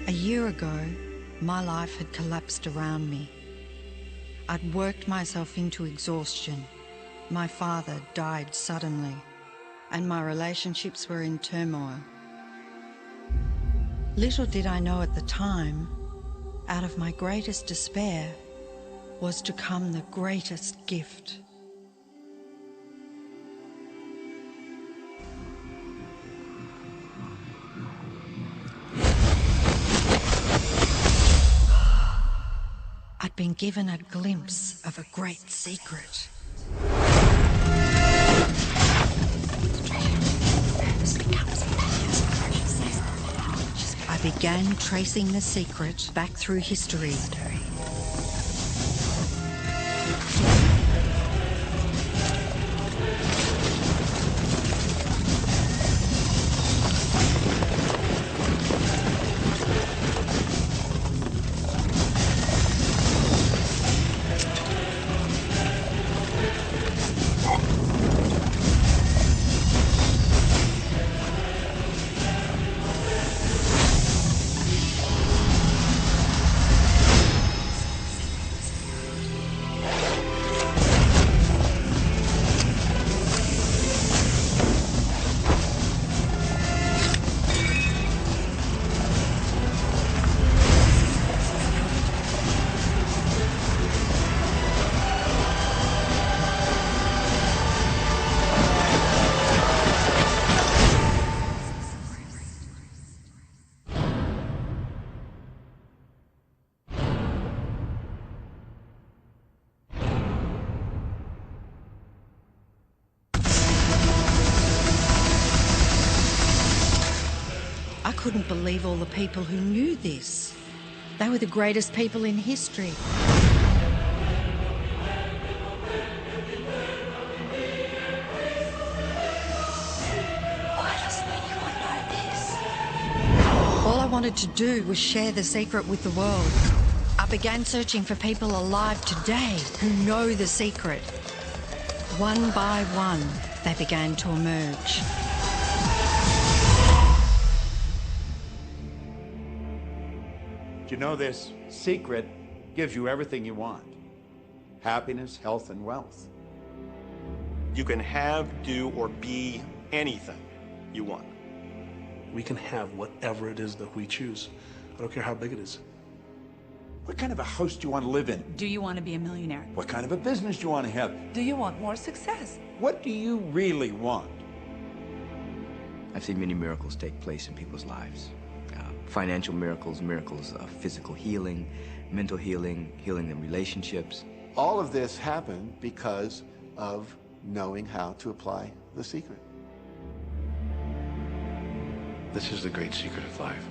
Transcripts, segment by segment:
A year ago, my life had collapsed around me. I'd worked myself into exhaustion. My father died suddenly, and my relationships were in turmoil. Little did I know at the time, out of my greatest despair was to come the greatest gift. I'd been given a glimpse of a great secret. I began tracing the secret back through history. I couldn't believe all the people who knew this. They were the greatest people in history. Why doesn't anyone know this? All I wanted to do was share the secret with the world. I began searching for people alive today who know the secret. One by one, they began to emerge. You know, this secret gives you everything you want. Happiness, health, and wealth. You can have, do, or be anything you want. We can have whatever it is that we choose. I don't care how big it is. What kind of a house do you want to live in? Do you want to be a millionaire? What kind of a business do you want to have? Do you want more success? What do you really want? I've seen many miracles take place in people's lives. Financial miracles, miracles of physical healing, mental healing, healing in relationships. All of this happened because of knowing how to apply the secret. This is the great secret of life.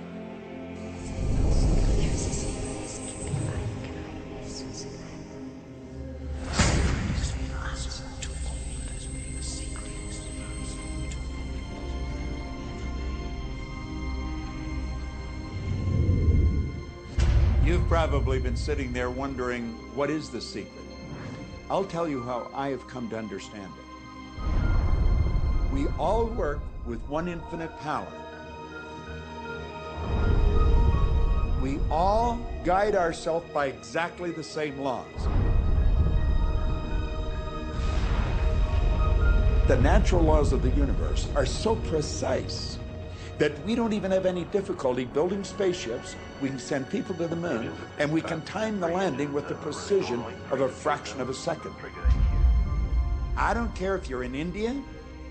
You've probably been sitting there wondering, what is the secret? I'll tell you how I have come to understand it. We all work with one infinite power. We all guide ourselves by exactly the same laws. The natural laws of the universe are so precise that we don't even have any difficulty building spaceships. We can send people to the moon, and we can time the landing with the precision of a fraction of a second. I don't care if you're in India,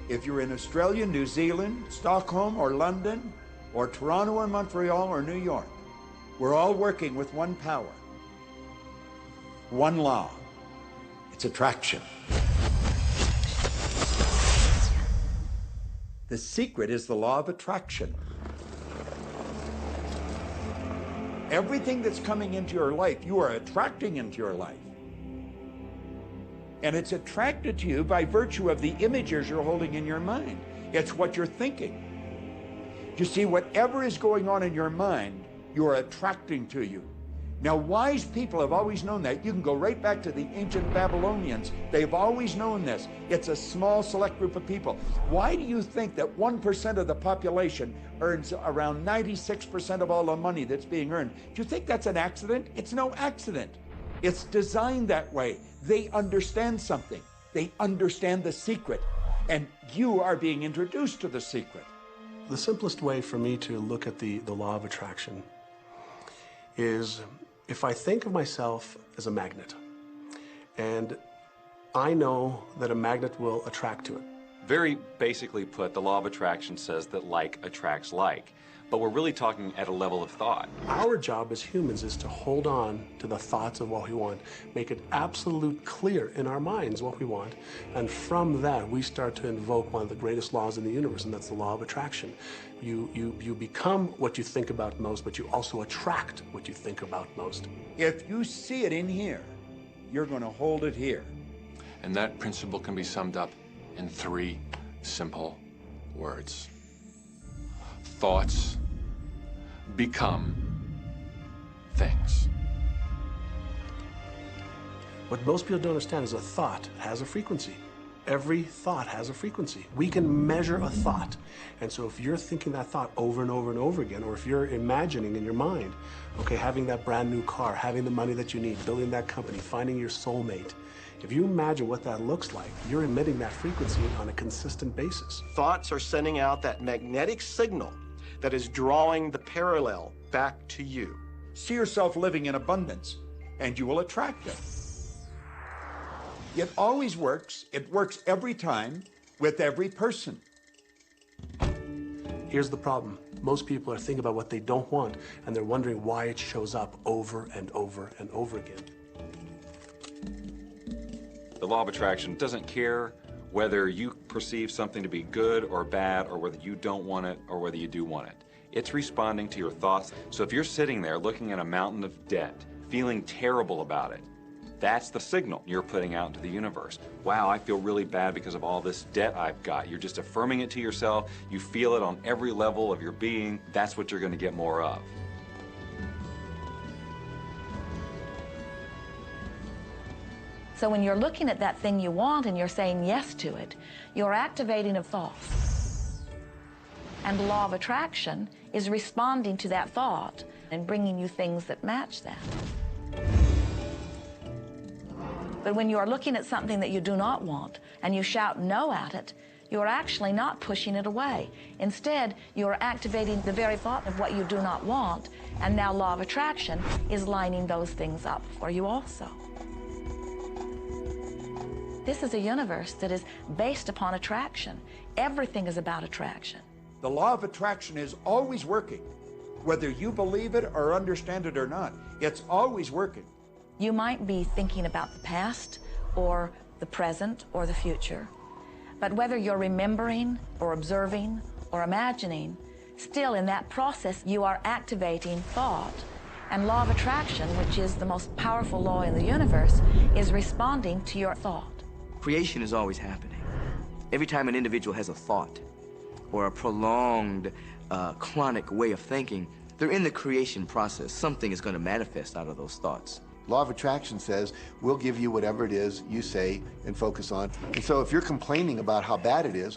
if you're in Australia, New Zealand, Stockholm, or London, or Toronto, or Montreal, or New York. We're all working with one power, one law. It's attraction. The secret is the law of attraction. Everything that's coming into your life, you are attracting into your life. And it's attracted to you by virtue of the images you're holding in your mind. It's what you're thinking. You see, whatever is going on in your mind, you are attracting to you. Now, wise people have always known that. You can go right back to the ancient Babylonians. They've always known this. It's a small, select group of people. Why do you think that 1% of the population earns around 96% of all the money that's being earned? Do you think that's an accident? It's no accident. It's designed that way. They understand something. They understand the secret. And you are being introduced to the secret. The simplest way for me to look at the law of attraction is if I think of myself as a magnet, and I know that a magnet will attract to it. Very basically put, the law of attraction says that like attracts like, but we're really talking at a level of thought. Our job as humans is to hold on to the thoughts of what we want, make it absolute clear in our minds what we want, and from that we start to invoke one of the greatest laws in the universe, and that's the law of attraction. You become what you think about most, but you also attract what you think about most. If you see it in here, you're going to hold it here. And that principle can be summed up in 3 simple words. Thoughts become things. What most people don't understand is a thought has a frequency. Every thought has a frequency. We can measure a thought. And so if you're thinking that thought over and over and over again, or if you're imagining in your mind, okay, having that brand new car, having the money that you need, building that company, finding your soulmate, if you imagine what that looks like, you're emitting that frequency on a consistent basis. Thoughts are sending out that magnetic signal that is drawing the parallel back to you. See yourself living in abundance, and you will attract it. It always works. It works every time with every person. Here's the problem. Most people are thinking about what they don't want, and they're wondering why it shows up over and over and over again. The law of attraction doesn't care whether you perceive something to be good or bad, or whether you don't want it or whether you do want it. It's responding to your thoughts. So if you're sitting there looking at a mountain of debt, feeling terrible about it, that's the signal you're putting out into the universe. Wow, I feel really bad because of all this debt I've got. You're just affirming it to yourself. You feel it on every level of your being. That's what you're going to get more of. So when you're looking at that thing you want and you're saying yes to it, you're activating a thought. And the law of attraction is responding to that thought and bringing you things that match that. But when you are looking at something that you do not want and you shout no at it, you are actually not pushing it away. Instead, you are activating the very thought of what you do not want, and now law of attraction is lining those things up for you also. This is a universe that is based upon attraction. Everything is about attraction. The law of attraction is always working. Whether you believe it or understand it or not, it's always working. You might be thinking about the past or the present or the future, but whether you're remembering or observing or imagining, still in that process you are activating thought. And law of attraction, which is the most powerful law in the universe, is responding to your thought. Creation is always happening. Every time an individual has a thought or a prolonged, chronic way of thinking, they're in the creation process. Something is going to manifest out of those thoughts. Law of attraction says, we'll give you whatever it is you say and focus on. And so if you're complaining about how bad it is,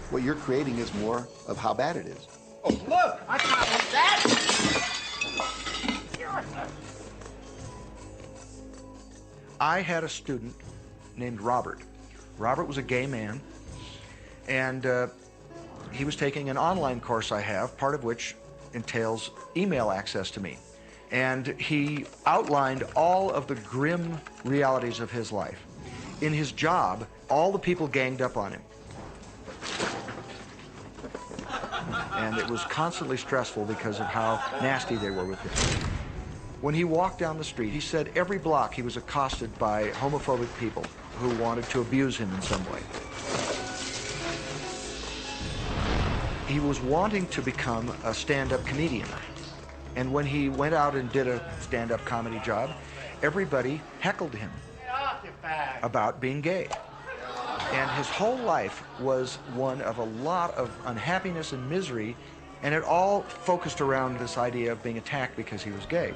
what you're creating is more of how bad it is. Oh, look! I got that! I had a student named Robert. Robert was a gay man, and he was taking an online course I have, part of which entails email access to me. And he outlined all of the grim realities of his life. In his job, all the people ganged up on him. And it was constantly stressful because of how nasty they were with him. When he walked down the street, he said every block he was accosted by homophobic people who wanted to abuse him in some way. He was wanting to become a stand-up comedian. And when he went out and did a stand-up comedy job, everybody heckled him about being gay. And his whole life was one of a lot of unhappiness and misery, and it all focused around this idea of being attacked because he was gay.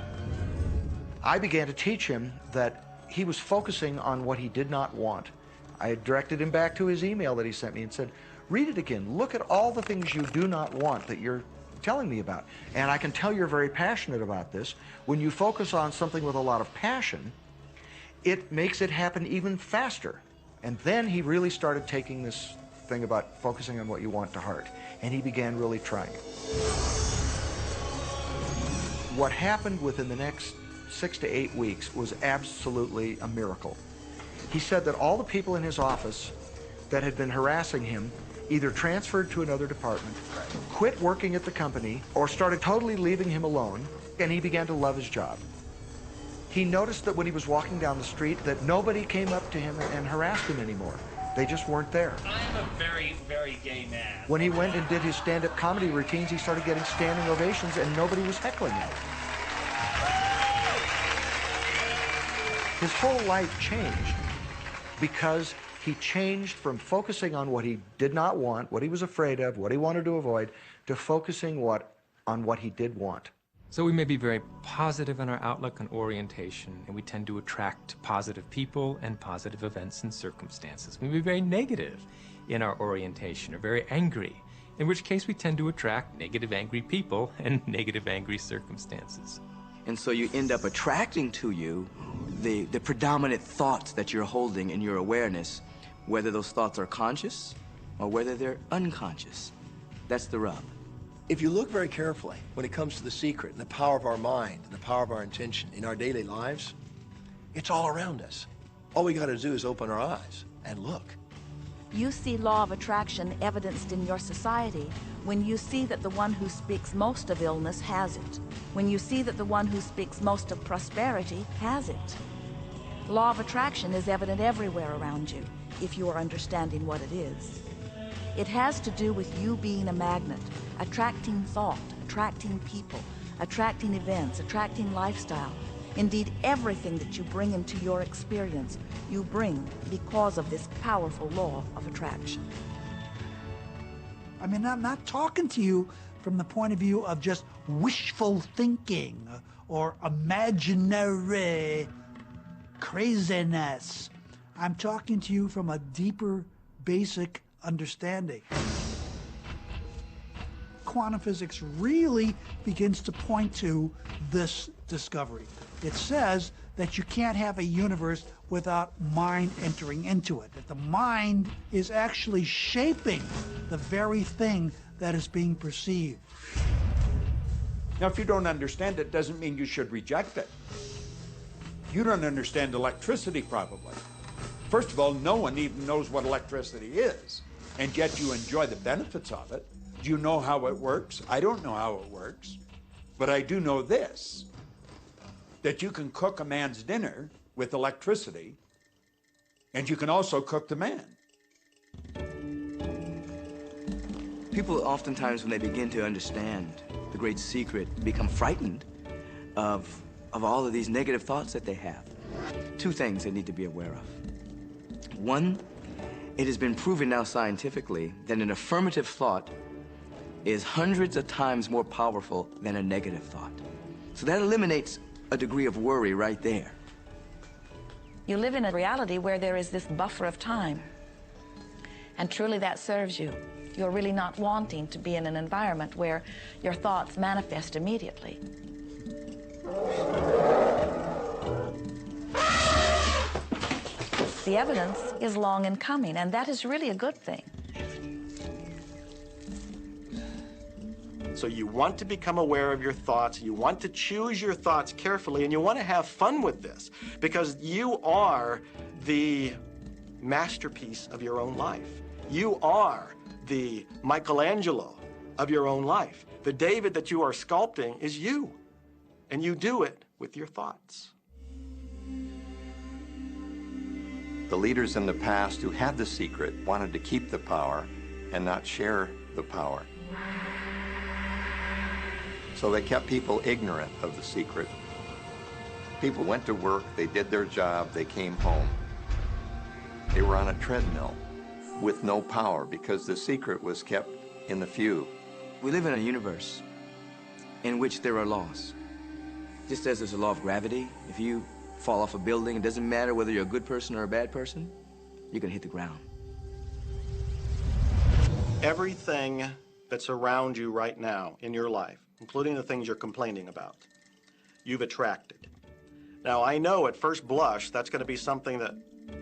I began to teach him that he was focusing on what he did not want. I directed him back to his email that he sent me and said, read it again. Look at all the things you do not want that you're telling me about. And I can tell you're very passionate about this. When you focus on something with a lot of passion, it makes it happen even faster. And then he really started taking this thing about focusing on what you want to heart. And he began really trying it. What happened within the next 6 to 8 weeks was absolutely a miracle. He said that all the people in his office that had been harassing him either transferred to another department, quit working at the company, or started totally leaving him alone, and he began to love his job. He noticed that when he was walking down the street that nobody came up to him and harassed him anymore. They just weren't there. I'm a very, very gay man. When he went and did his stand-up comedy routines, he started getting standing ovations and nobody was heckling him. His whole life changed because he changed from focusing on what he did not want, what he was afraid of, what he wanted to avoid, to focusing on what he did want. So we may be very positive in our outlook and orientation, and we tend to attract positive people and positive events and circumstances. We may be very negative in our orientation, or very angry, in which case we tend to attract negative, angry people and negative, angry circumstances. And so you end up attracting to you the predominant thoughts that you're holding in your awareness, whether those thoughts are conscious or whether they're unconscious. That's the rub. If you look very carefully when it comes to the secret and the power of our mind and the power of our intention in our daily lives, it's all around us. All we got to do is open our eyes and look. You see law of attraction evidenced in your society when you see that the one who speaks most of illness has it, when you see that the one who speaks most of prosperity has it. Law of attraction is evident everywhere around you, if you are understanding what it is. It has to do with you being a magnet, attracting thought, attracting people, attracting events, attracting lifestyle. Indeed, everything that you bring into your experience, you bring because of this powerful law of attraction. I mean, I'm not talking to you from the point of view of just wishful thinking or imaginary craziness. I'm talking to you from a deeper, basic understanding. Quantum physics really begins to point to this discovery. It says that you can't have a universe without mind entering into it, that the mind is actually shaping the very thing that is being perceived. Now, if you don't understand it, doesn't mean you should reject it. You don't understand electricity, probably. First of all, no one even knows what electricity is, and yet you enjoy the benefits of it. Do you know how it works? I don't know how it works, but I do know this, that you can cook a man's dinner with electricity, and you can also cook the man. People oftentimes, when they begin to understand the great secret, become frightened of all of these negative thoughts that they have. Two things they need to be aware of. One, it has been proven now scientifically that an affirmative thought is hundreds of times more powerful than a negative thought. So that eliminates a degree of worry right there. You live in a reality where there is this buffer of time, and truly that serves you. You're really not wanting to be in an environment where your thoughts manifest immediately. The evidence is long in coming, and that is really a good thing. So you want to become aware of your thoughts, you want to choose your thoughts carefully, and you want to have fun with this, because you are the masterpiece of your own life. You are the Michelangelo of your own life. The David that you are sculpting is you, and you do it with your thoughts. The leaders in the past who had the secret wanted to keep the power and not share the power. So they kept people ignorant of the secret. People went to work, they did their job, they came home. They were on a treadmill with no power because the secret was kept in the few. We live in a universe in which there are laws. Just as there's a law of gravity, if you fall off a building, it doesn't matter whether you're a good person or a bad person, you're gonna hit the ground. Everything that's around you right now in your life, including the things you're complaining about, you've attracted. Now, I know at first blush that's going to be something that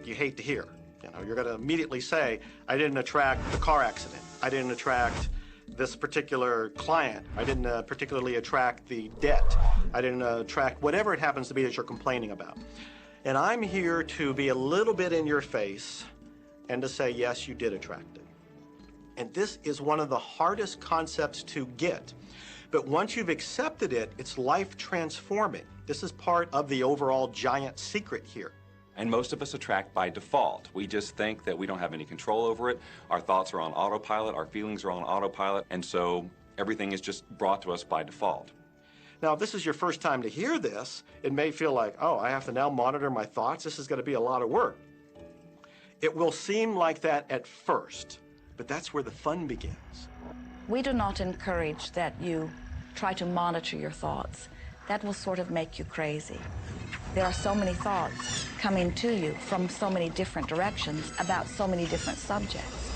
you hate to hear. You know, you're going to immediately say, I didn't attract the car accident. I didn't attract this particular client. I didn't particularly attract the debt. I didn't attract whatever it happens to be that you're complaining about. And I'm here to be a little bit in your face and to say, yes, you did attract it. And this is one of the hardest concepts to get. But once you've accepted it, it's life transforming. This is part of the overall giant secret here. And most of us attract by default. We just think that we don't have any control over it. Our thoughts are on autopilot, our feelings are on autopilot, and so everything is just brought to us by default. Now, if this is your first time to hear this, it may feel like, oh, I have to now monitor my thoughts. This is going to be a lot of work. It will seem like that at first, but that's where the fun begins. We do not encourage that you try to monitor your thoughts. That will sort of make you crazy. There are so many thoughts coming to you from so many different directions about so many different subjects.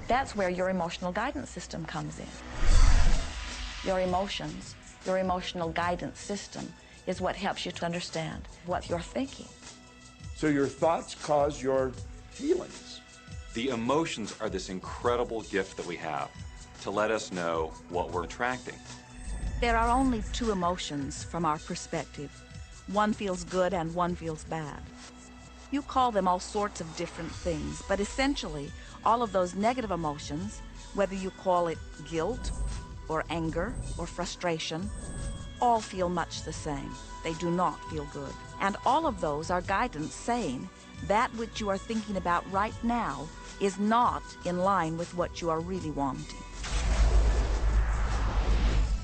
That's where your emotional guidance system comes in. Your emotions, your emotional guidance system is what helps you to understand what you're thinking. So your thoughts cause your feelings. The emotions are this incredible gift that we have to let us know what we're attracting. There are only two emotions from our perspective. One feels good and one feels bad. You call them all sorts of different things, but essentially, all of those negative emotions, whether you call it guilt or anger or frustration, all feel much the same. They do not feel good. And all of those are guidance saying that which you are thinking about right now is not in line with what you are really wanting.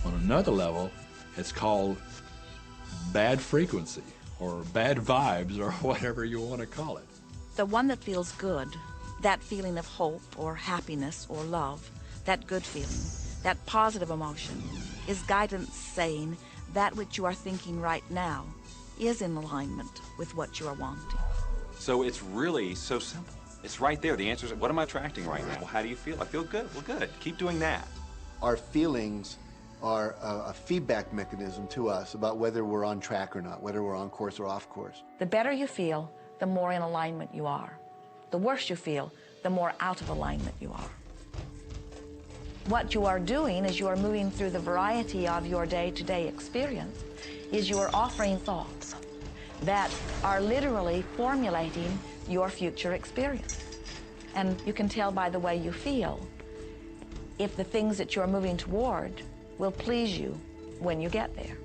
On another level, it's called bad frequency or bad vibes or whatever you want to call it. The one that feels good, that feeling of hope or happiness or love, that good feeling, that positive emotion, is guidance saying that which you are thinking right now is in alignment with what you are wanting. So it's really so simple. It's right there. The answer is, what am I attracting right now? Well, how do you feel? I feel good. Well, good. Keep doing that. Our feelings are a feedback mechanism to us about whether we're on track or not, whether we're on course or off course. The better you feel, the more in alignment you are. The worse you feel, the more out of alignment you are. What you are doing as you are moving through the variety of your day-to-day experience is you are offering thoughts that are literally formulating your future experience. And you can tell by the way you feel if the things that you're moving toward will please you when you get there.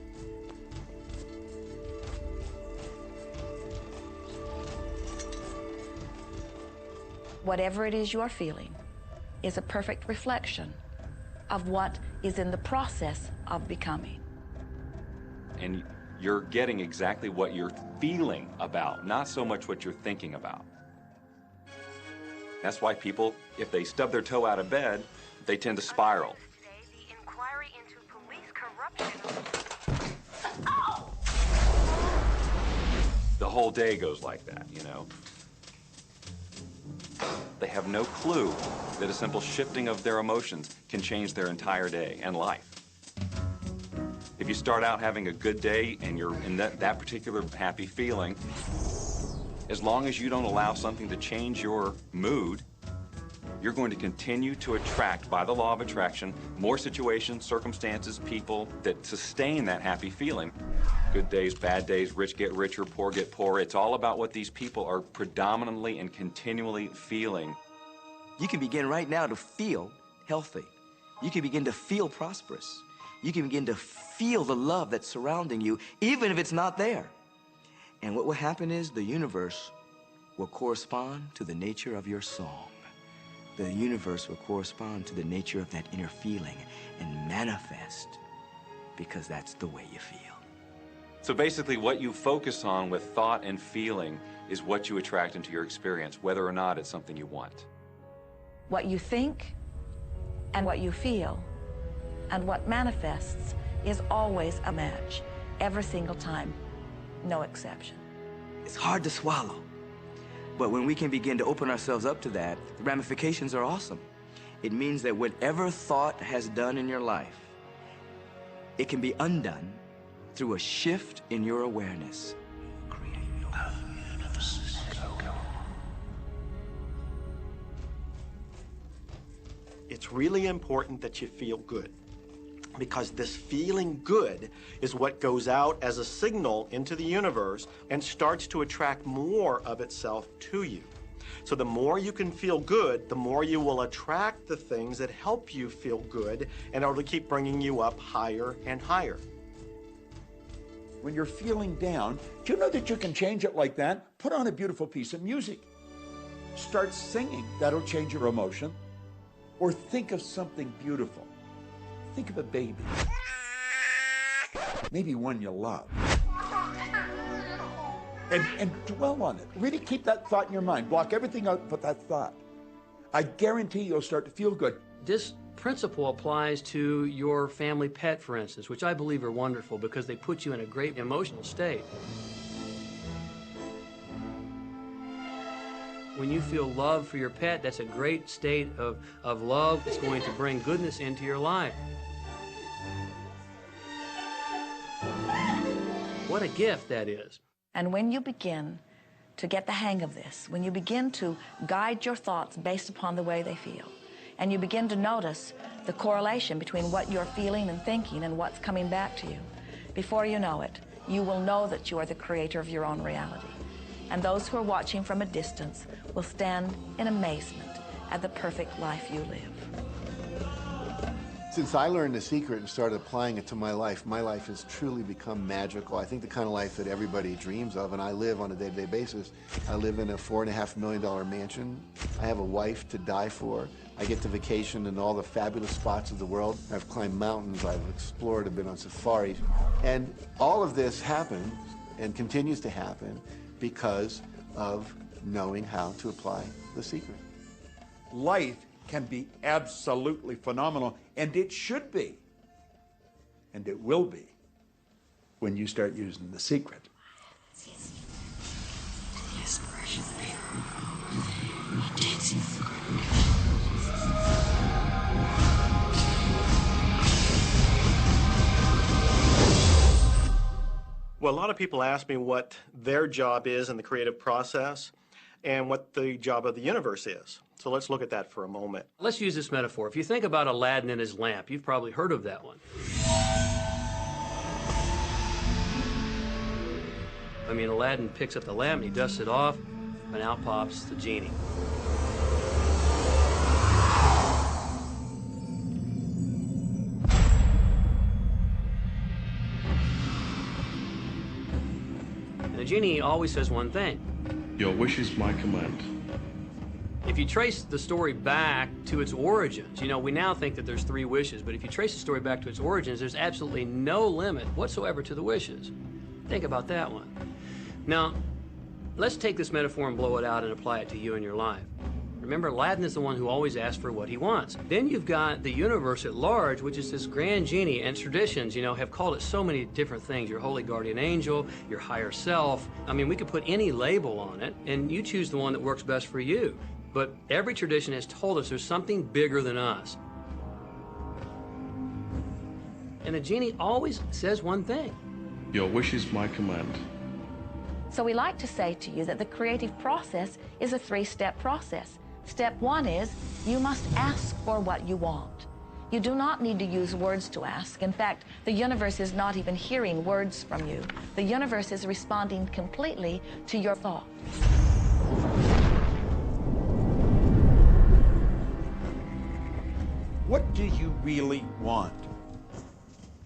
Whatever it is you are feeling is a perfect reflection of what is in the process of becoming. And you're getting exactly what you're feeling about, not so much what you're thinking about. That's why people, if they stub their toe out of bed, they tend to spiral. The whole day goes like that, you know. They have no clue that a simple shifting of their emotions can change their entire day and life. If you start out having a good day and you're in that particular happy feeling, as long as you don't allow something to change your mood, you're going to continue to attract, by the law of attraction, more situations, circumstances, people that sustain that happy feeling. Good days, bad days, rich get richer, poor get poorer. It's all about what these people are predominantly and continually feeling. You can begin right now to feel healthy. You can begin to feel prosperous. You can begin to feel the love that's surrounding you, even if it's not there. And what will happen is the universe will correspond to the nature of your song. The universe will correspond to the nature of that inner feeling and manifest, because that's the way you feel. So basically what you focus on with thought and feeling is what you attract into your experience, whether or not it's something you want. What you think and what you feel and what manifests is always a match. every single time, no exception. It's hard to swallow. But when we can begin to open ourselves up to that, the ramifications are awesome. It means that whatever thought has done in your life, it can be undone through a shift in your awareness. It's really important that you feel good, because this feeling good is what goes out as a signal into the universe and starts to attract more of itself to you. So the more you can feel good, the more you will attract the things that help you feel good, and it'll keep bringing you up higher and higher. When you're feeling down, do you know that you can change it like that? Put on a beautiful piece of music. Start singing. That'll change your emotion. Or think of something beautiful. Think of a baby. Maybe one you love. And dwell on it. Really keep that thought in your mind. Block everything out but that thought. I guarantee you'll start to feel good. This principle applies to your family pet, for instance, which I believe are wonderful because they put you in a great emotional state. When you feel love for your pet, that's a great state of love. It's going to bring goodness into your life. What a gift that is. And when you begin to get the hang of this, when you begin to guide your thoughts based upon the way they feel, and you begin to notice the correlation between what you're feeling and thinking and what's coming back to you, before you know it, you will know that you are the creator of your own reality. And those who are watching from a distance will stand in amazement at the perfect life you live. Since I learned the secret and started applying it to my life has truly become magical. I think the kind of life that everybody dreams of, and I live on a day-to-day basis. I live in a $4.5 million mansion. I have a wife to die for. I get to vacation in all the fabulous spots of the world. I've climbed mountains, I've explored, I've been on safaris. And all of this happened and continues to happen because of knowing how to apply the secret. Life can be absolutely phenomenal, and it should be, and it will be, when you start using the secret. Well, a lot of people ask me what their job is in the creative process and what the job of the universe is. So let's look at that for a moment. Let's use this metaphor. If you think about Aladdin and his lamp, you've probably heard of that one. I mean, Aladdin picks up the lamp and he dusts it off, and out pops the genie. And the genie always says one thing. Your wish is my command. If you trace the story back to its origins, you know, we now think that there's 3 wishes, but if you trace the story back to its origins, there's absolutely no limit whatsoever to the wishes. Think about that one. Now, let's take this metaphor and blow it out and apply it to you in your life. Remember, Aladdin is the one who always asks for what he wants. Then you've got the universe at large, which is this grand genie, and traditions, you know, have called it so many different things. Your holy guardian angel, your higher self. I mean, we could put any label on it, and you choose the one that works best for you. But every tradition has told us there's something bigger than us. And the genie always says one thing. Your wish is my command. So we like to say to you that the creative process is a 3-step process. Step 1 is you must ask for what you want. You do not need to use words to ask. In fact, the universe is not even hearing words from you. The universe is responding completely to your thought. What do you really want?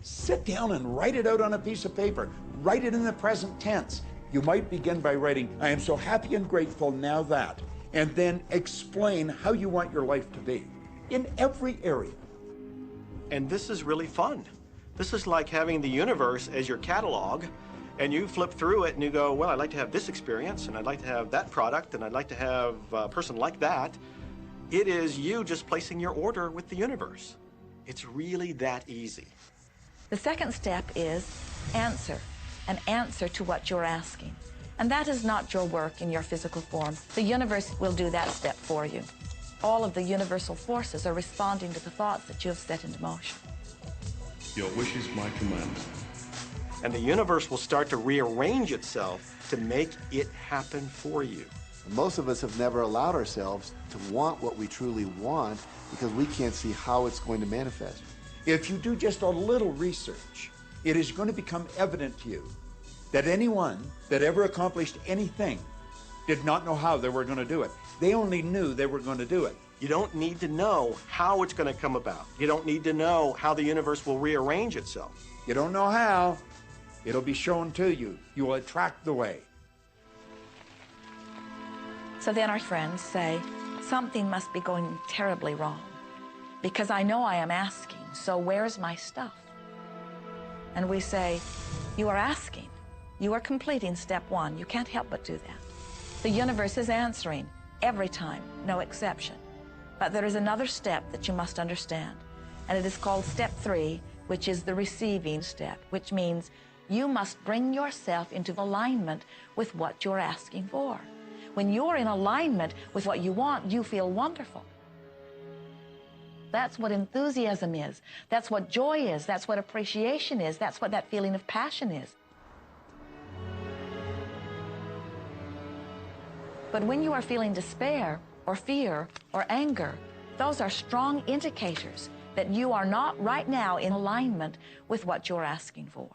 Sit down and write it out on a piece of paper. Write it in the present tense. You might begin by writing, I am so happy and grateful now that, and then explain how you want your life to be in every area. And this is really fun. This is like having the universe as your catalog, and you flip through it and you go, well, I'd like to have this experience, and I'd like to have that product, and I'd like to have a person like that. It is you just placing your order with the universe. It's really that easy. The second step is answer, an answer to what you're asking. And that is not your work in your physical form. The universe will do that step for you. All of the universal forces are responding to the thoughts that you have set into motion. Your wish is my command. And the universe will start to rearrange itself to make it happen for you. Most of us have never allowed ourselves to want what we truly want because we can't see how it's going to manifest. If you do just a little research, it is going to become evident to you that anyone that ever accomplished anything did not know how they were going to do it. They only knew they were going to do it. You don't need to know how it's going to come about. You don't need to know how the universe will rearrange itself. You don't know how. It'll be shown to you. You will attract the way. So then our friends say, something must be going terribly wrong because I know I am asking, so where's my stuff? And we say, you are asking. You are completing step one. You can't help but do that. The universe is answering every time, no exception. But there is another step that you must understand, and it is called step 3, which is the receiving step, which means you must bring yourself into alignment with what you're asking for. When you're in alignment with what you want, you feel wonderful. That's what enthusiasm is. That's what joy is. That's what appreciation is. That's what that feeling of passion is. But when you are feeling despair or fear or anger, those are strong indicators that you are not right now in alignment with what you're asking for.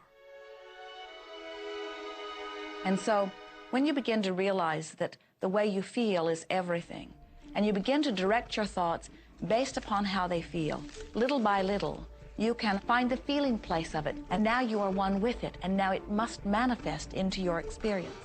And so when you begin to realize that the way you feel is everything, and you begin to direct your thoughts based upon how they feel, little by little, you can find the feeling place of it, and now you are one with it, and now it must manifest into your experience.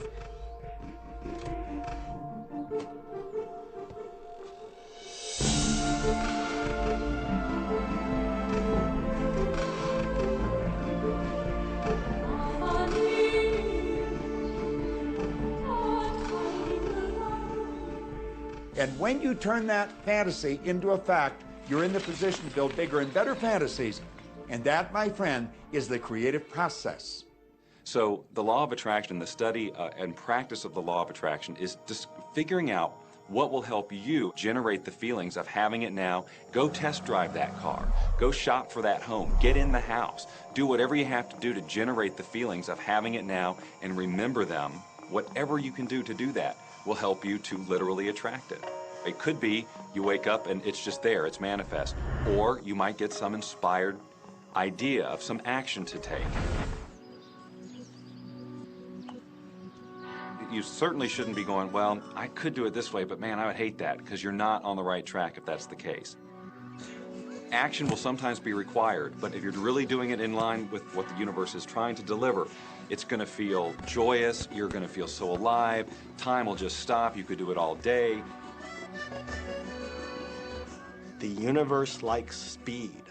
And when you turn that fantasy into a fact, you're in the position to build bigger and better fantasies. And that, my friend, is the creative process. So the law of attraction, the study and practice of the law of attraction is just figuring out what will help you generate the feelings of having it now. Go test drive that car. Go shop for that home. Get in the house. Do whatever you have to do to generate the feelings of having it now and remember them. Whatever you can do to do that will help you to literally attract it. It could be you wake up and it's just there, it's manifest. Or you might get some inspired idea of some action to take. You certainly shouldn't be going, well, I could do it this way, but man, I would hate that, because you're not on the right track if that's the case. Action will sometimes be required, but if you're really doing it in line with what the universe is trying to deliver, it's going to feel joyous, you're going to feel so alive, time will just stop, you could do it all day. The universe likes speed.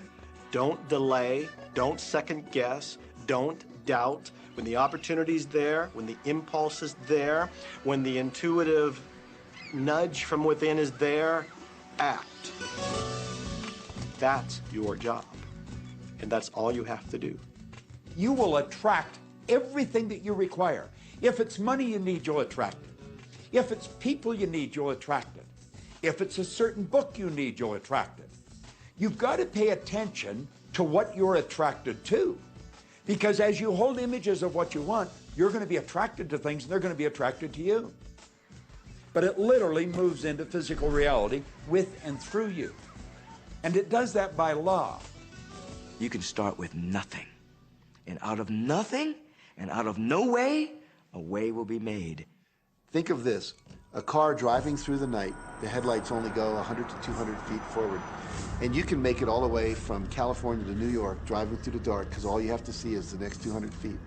Don't delay, don't second guess, don't doubt. When the opportunity's there, when the impulse is there, when the intuitive nudge from within is there, act. That's your job. And that's all you have to do. You will attract everything that you require. If it's money you need, you'll attract it. If it's people you need, you'll attract it. If it's a certain book you need, you'll attract it. You've got to pay attention to what you're attracted to. Because as you hold images of what you want, you're going to be attracted to things and they're going to be attracted to you. But it literally moves into physical reality with and through you. And it does that by law. You can start with nothing. And out of nothing, and out of no way, a way will be made. Think of this. A car driving through the night, the headlights only go 100 to 200 feet forward. And you can make it all the way from California to New York driving through the dark because all you have to see is the next 200 feet.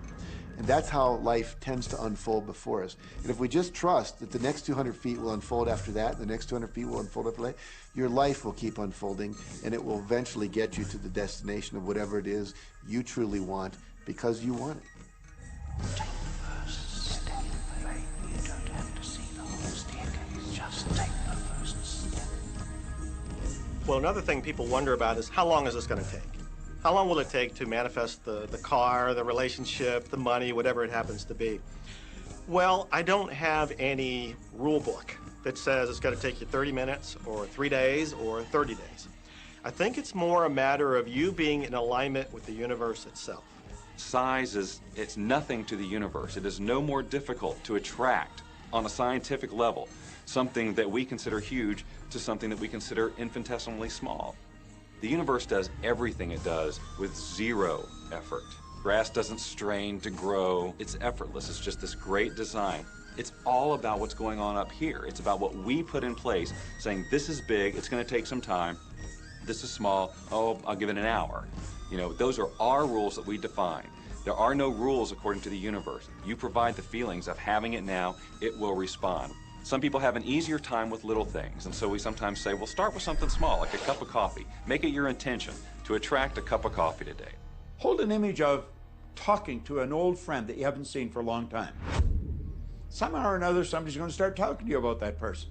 And that's how life tends to unfold before us. And if we just trust that the next 200 feet will unfold after that, the next 200 feet will unfold after that, your life will keep unfolding and it will eventually get you to the destination of whatever it is you truly want because you want it. Well, another thing people wonder about is how long is this going to take? How long will it take to manifest the car, the relationship, the money, whatever it happens to be? Well, I don't have any rule book that says it's going to take you 30 minutes or 3 days or 30 days. I think it's more a matter of you being in alignment with the universe itself. Size it's nothing to the universe. It is no more difficult to attract on a scientific level something that we consider huge to something that we consider infinitesimally small. The universe does everything it does with zero effort. Grass doesn't strain to grow. It's effortless. It's just this great design. It's all about what's going on up here. It's about what we put in place, saying this is big, it's going to take some time. This is small, oh, I'll give it an hour. You know, those are our rules that we define. There are no rules according to the universe. You provide the feelings of having it now, it will respond. Some people have an easier time with little things, and so we sometimes say, well, start with something small, like a cup of coffee. Make it your intention to attract a cup of coffee today. Hold an image of talking to an old friend that you haven't seen for a long time. Somehow or another, somebody's going to start talking to you about that person.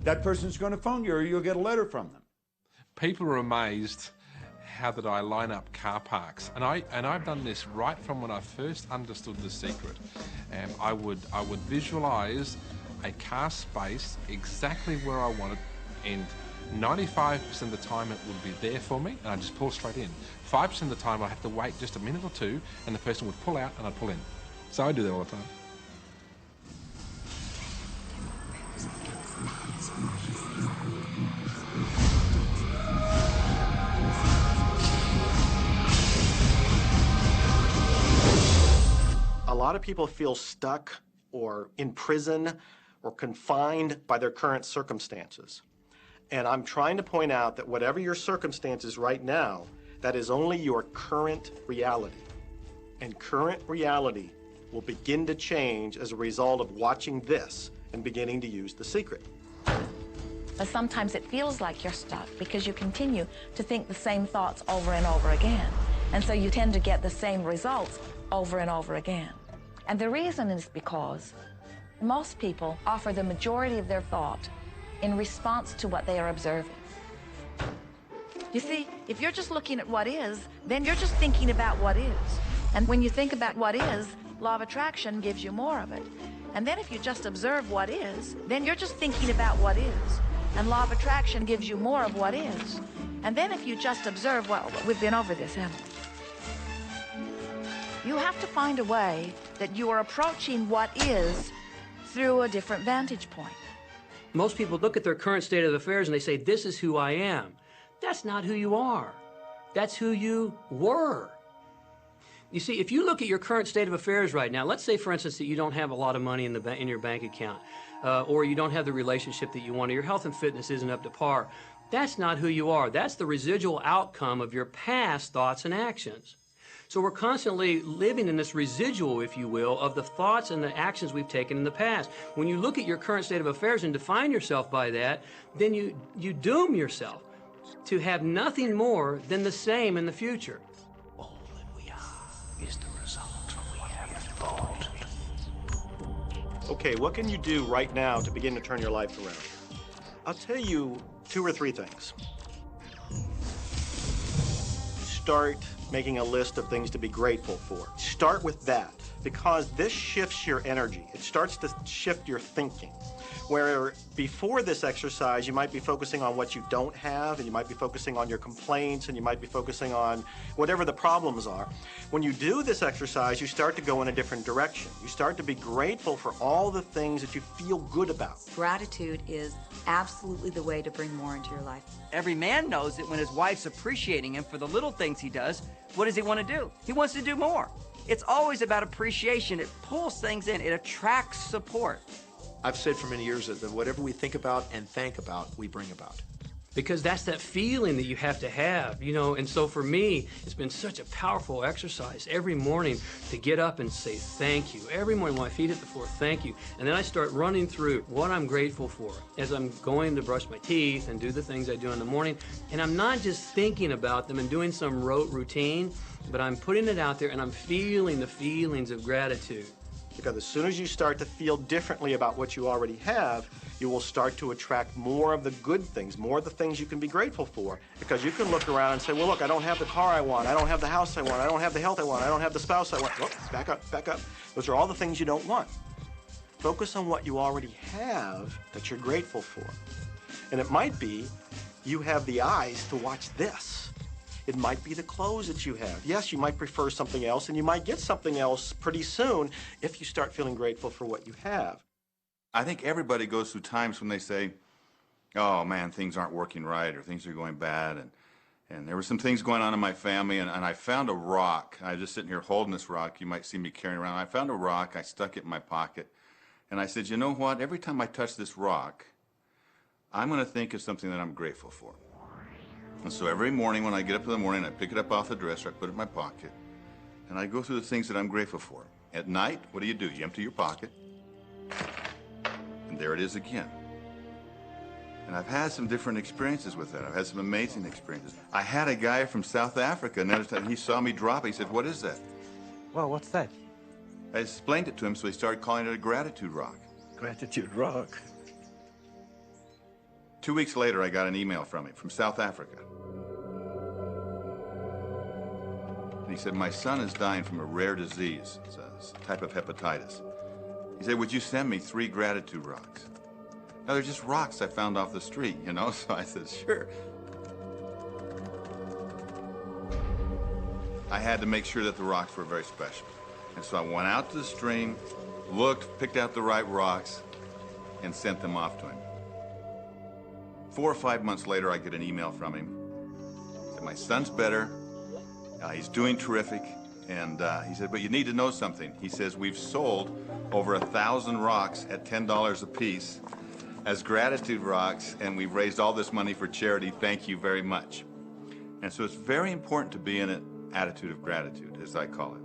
That person's going to phone you, or you'll get a letter from them. People are amazed how that I line up car parks, and I've done this right from when I first understood The Secret. I would visualize a car space exactly where I wanted, and 95% of the time it would be there for me, and I just pull straight in. 5% of the time I have to wait just a minute or two, and the person would pull out and I'd pull in. So I do that all the time. A lot of people feel stuck or in prison or confined by their current circumstances. And I'm trying to point out that whatever your circumstances right now, that is only your current reality. And current reality will begin to change as a result of watching this and beginning to use The Secret. But sometimes it feels like you're stuck because you continue to think the same thoughts over and over again. And so you tend to get the same results over and over again. And the reason is because most people offer the majority of their thought in response to what they are observing. You see, if you're just looking at what is, then you're just thinking about what is. And when you think about what is, law of attraction gives you more of it. And then if you just observe what is, then you're just thinking about what is. And law of attraction gives you more of what is. And then if you just observe, well, we've been over this, haven't we? You have to find a way that you are approaching what is through a different vantage point. Most people look at their current state of affairs and they say, this is who I am. That's not who you are. That's who you were. You see, if you look at your current state of affairs right now, let's say, for instance, that you don't have a lot of money in your bank account, or you don't have the relationship that you want, or your health and fitness isn't up to par. That's not who you are. That's the residual outcome of your past thoughts and actions. So we're constantly living in this residual, if you will, of the thoughts and the actions we've taken in the past. When you look at your current state of affairs and define yourself by that, then you doom yourself to have nothing more than the same in the future. All that we are is the result we have thought. Okay, what can you do right now to begin to turn your life around? I'll tell you 2 or 3 things. Start making a list of things to be grateful for. Start with that, because this shifts your energy. It starts to shift your thinking. Where before this exercise, you might be focusing on what you don't have, and you might be focusing on your complaints, and you might be focusing on whatever the problems are. When you do this exercise, you start to go in a different direction. You start to be grateful for all the things that you feel good about. Gratitude is absolutely the way to bring more into your life. Every man knows that when his wife's appreciating him for the little things he does, what does he want to do? He wants to do more. It's always about appreciation. It pulls things in. It attracts support. I've said for many years that whatever we think about and thank about, we bring about. Because that's that feeling that you have to have, you know. And so for me, it's been such a powerful exercise every morning to get up and say thank you. Every morning when my feet hit the floor, thank you. And then I start running through what I'm grateful for as I'm going to brush my teeth and do the things I do in the morning. And I'm not just thinking about them and doing some rote routine, but I'm putting it out there and I'm feeling the feelings of gratitude. Because as soon as you start to feel differently about what you already have, You will start to attract more of the good things, more of the things you can be grateful for. Because you can look around and say, well, look, I don't have the car I want. I don't have the house I want. I don't have the health I want. I don't have the spouse I want. Look, back up, back up. Those are all the things you don't want. Focus on what you already have that you're grateful for. And it might be you have the eyes to watch this. It might be the clothes that you have. Yes, you might prefer something else, and you might get something else pretty soon if you start feeling grateful for what you have. I think everybody goes through times when they say, oh man, things aren't working right, or things are going bad, and there were some things going on in my family, and I found a rock. I was just sitting here holding this rock. You might see me carrying around. I found a rock. I stuck it in my pocket, and I said, you know what? Every time I touch this rock, I'm going to think of something that I'm grateful for. And so every morning when I get up in the morning, I pick it up off the dresser, I put it in my pocket, and I go through the things that I'm grateful for. At night, what do? You empty your pocket, and there it is again. And I've had some different experiences with that. I've had some amazing experiences. I had a guy from South Africa, and he saw me drop it. He said, what is that? Well, what's that? I explained it to him, so he started calling it a gratitude rock. Gratitude rock. 2 weeks later, I got an email from him from South Africa. And he said, my son is dying from a rare disease. It's a type of hepatitis. He said, would you send me 3 gratitude rocks? Now, they're just rocks I found off the street, you know? So I said, sure. I had to make sure that the rocks were very special. And so I went out to the stream, looked, picked out the right rocks, and sent them off to him. 4 or 5 months later, I get an email from him. He said, my son's better. He's doing terrific. And he said, but you need to know something. He says, we've sold over 1,000 rocks at $10 a piece as gratitude rocks, and we've raised all this money for charity. Thank you very much. And so it's very important to be in an attitude of gratitude, as I call it.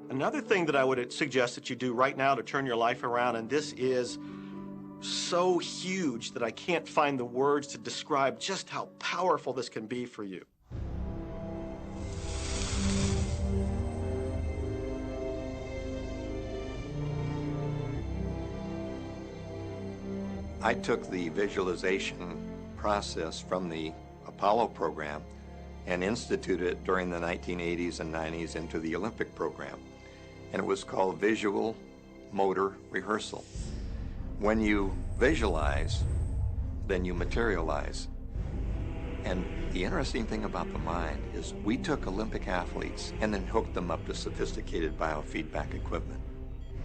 Another thing that I would suggest that you do right now to turn your life around, and this is so huge that I can't find the words to describe just how powerful this can be for you. I took the visualization process from the Apollo program and instituted it during the 1980s and 90s into the Olympic program. And it was called Visual Motor Rehearsal. When you visualize, then you materialize. And the interesting thing about the mind is we took Olympic athletes and then hooked them up to sophisticated biofeedback equipment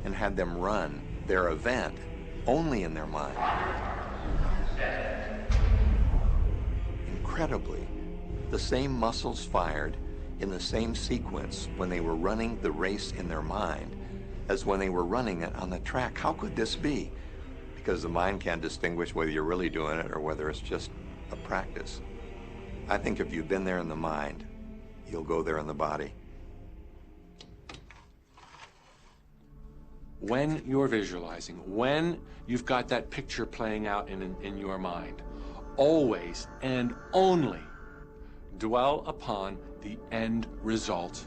and had them run their event only in their mind. Incredibly, the same muscles fired in the same sequence when they were running the race in their mind as when they were running it on the track. How could this be? Because the mind can't distinguish whether you're really doing it or whether it's just a practice. I think if you've been there in the mind, you'll go there in the body. When you're visualizing, when you've got that picture playing out in your mind, always and only dwell upon the end result.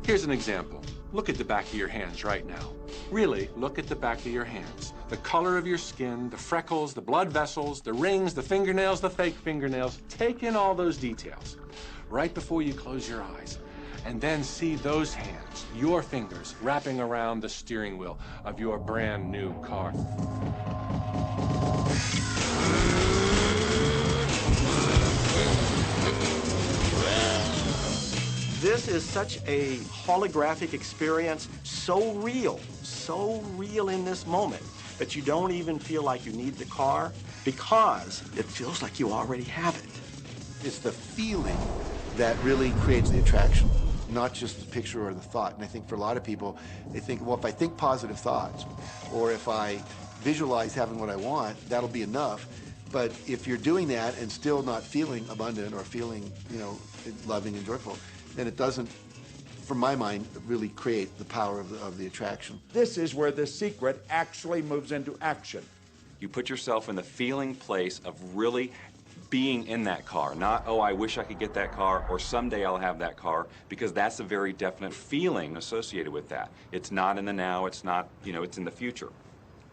Here's an example. Look at the back of your hands right now. Really, look at the back of your hands. The color of your skin, the freckles, the blood vessels, the rings, the fingernails, the fake fingernails. Take in all those details right before you close your eyes. And then see those hands, your fingers, wrapping around the steering wheel of your brand new car. This is such a holographic experience, so real in this moment, that you don't even feel like you need the car because it feels like you already have it. It's the feeling that really creates the attraction, not just the picture or the thought. And I think for a lot of people, they think, well, if I think positive thoughts, or if I visualize having what I want, that'll be enough. But if you're doing that and still not feeling abundant or feeling, loving and joyful, then it doesn't, from my mind, really create the power of the attraction. This is where the secret actually moves into action. You put yourself in the feeling place of really being in that car, not, oh, I wish I could get that car, or someday I'll have that car, because that's a very definite feeling associated with that. It's not in the now, it's not, it's in the future.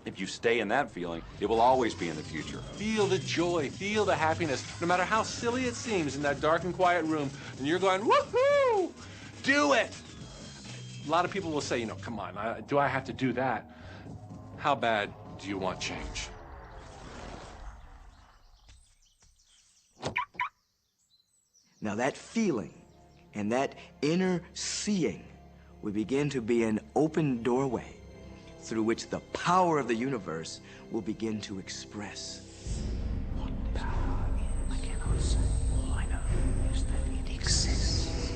If you stay in that feeling, it will always be in the future. Feel the joy, feel the happiness, no matter how silly it seems in that dark and quiet room, and you're going, woohoo! Do it! A lot of people will say, come on, do I have to do that? How bad do you want change? Now that feeling and that inner seeing will begin to be an open doorway through which the power of the universe will begin to express. What power? I cannot say. All I know is that it exists.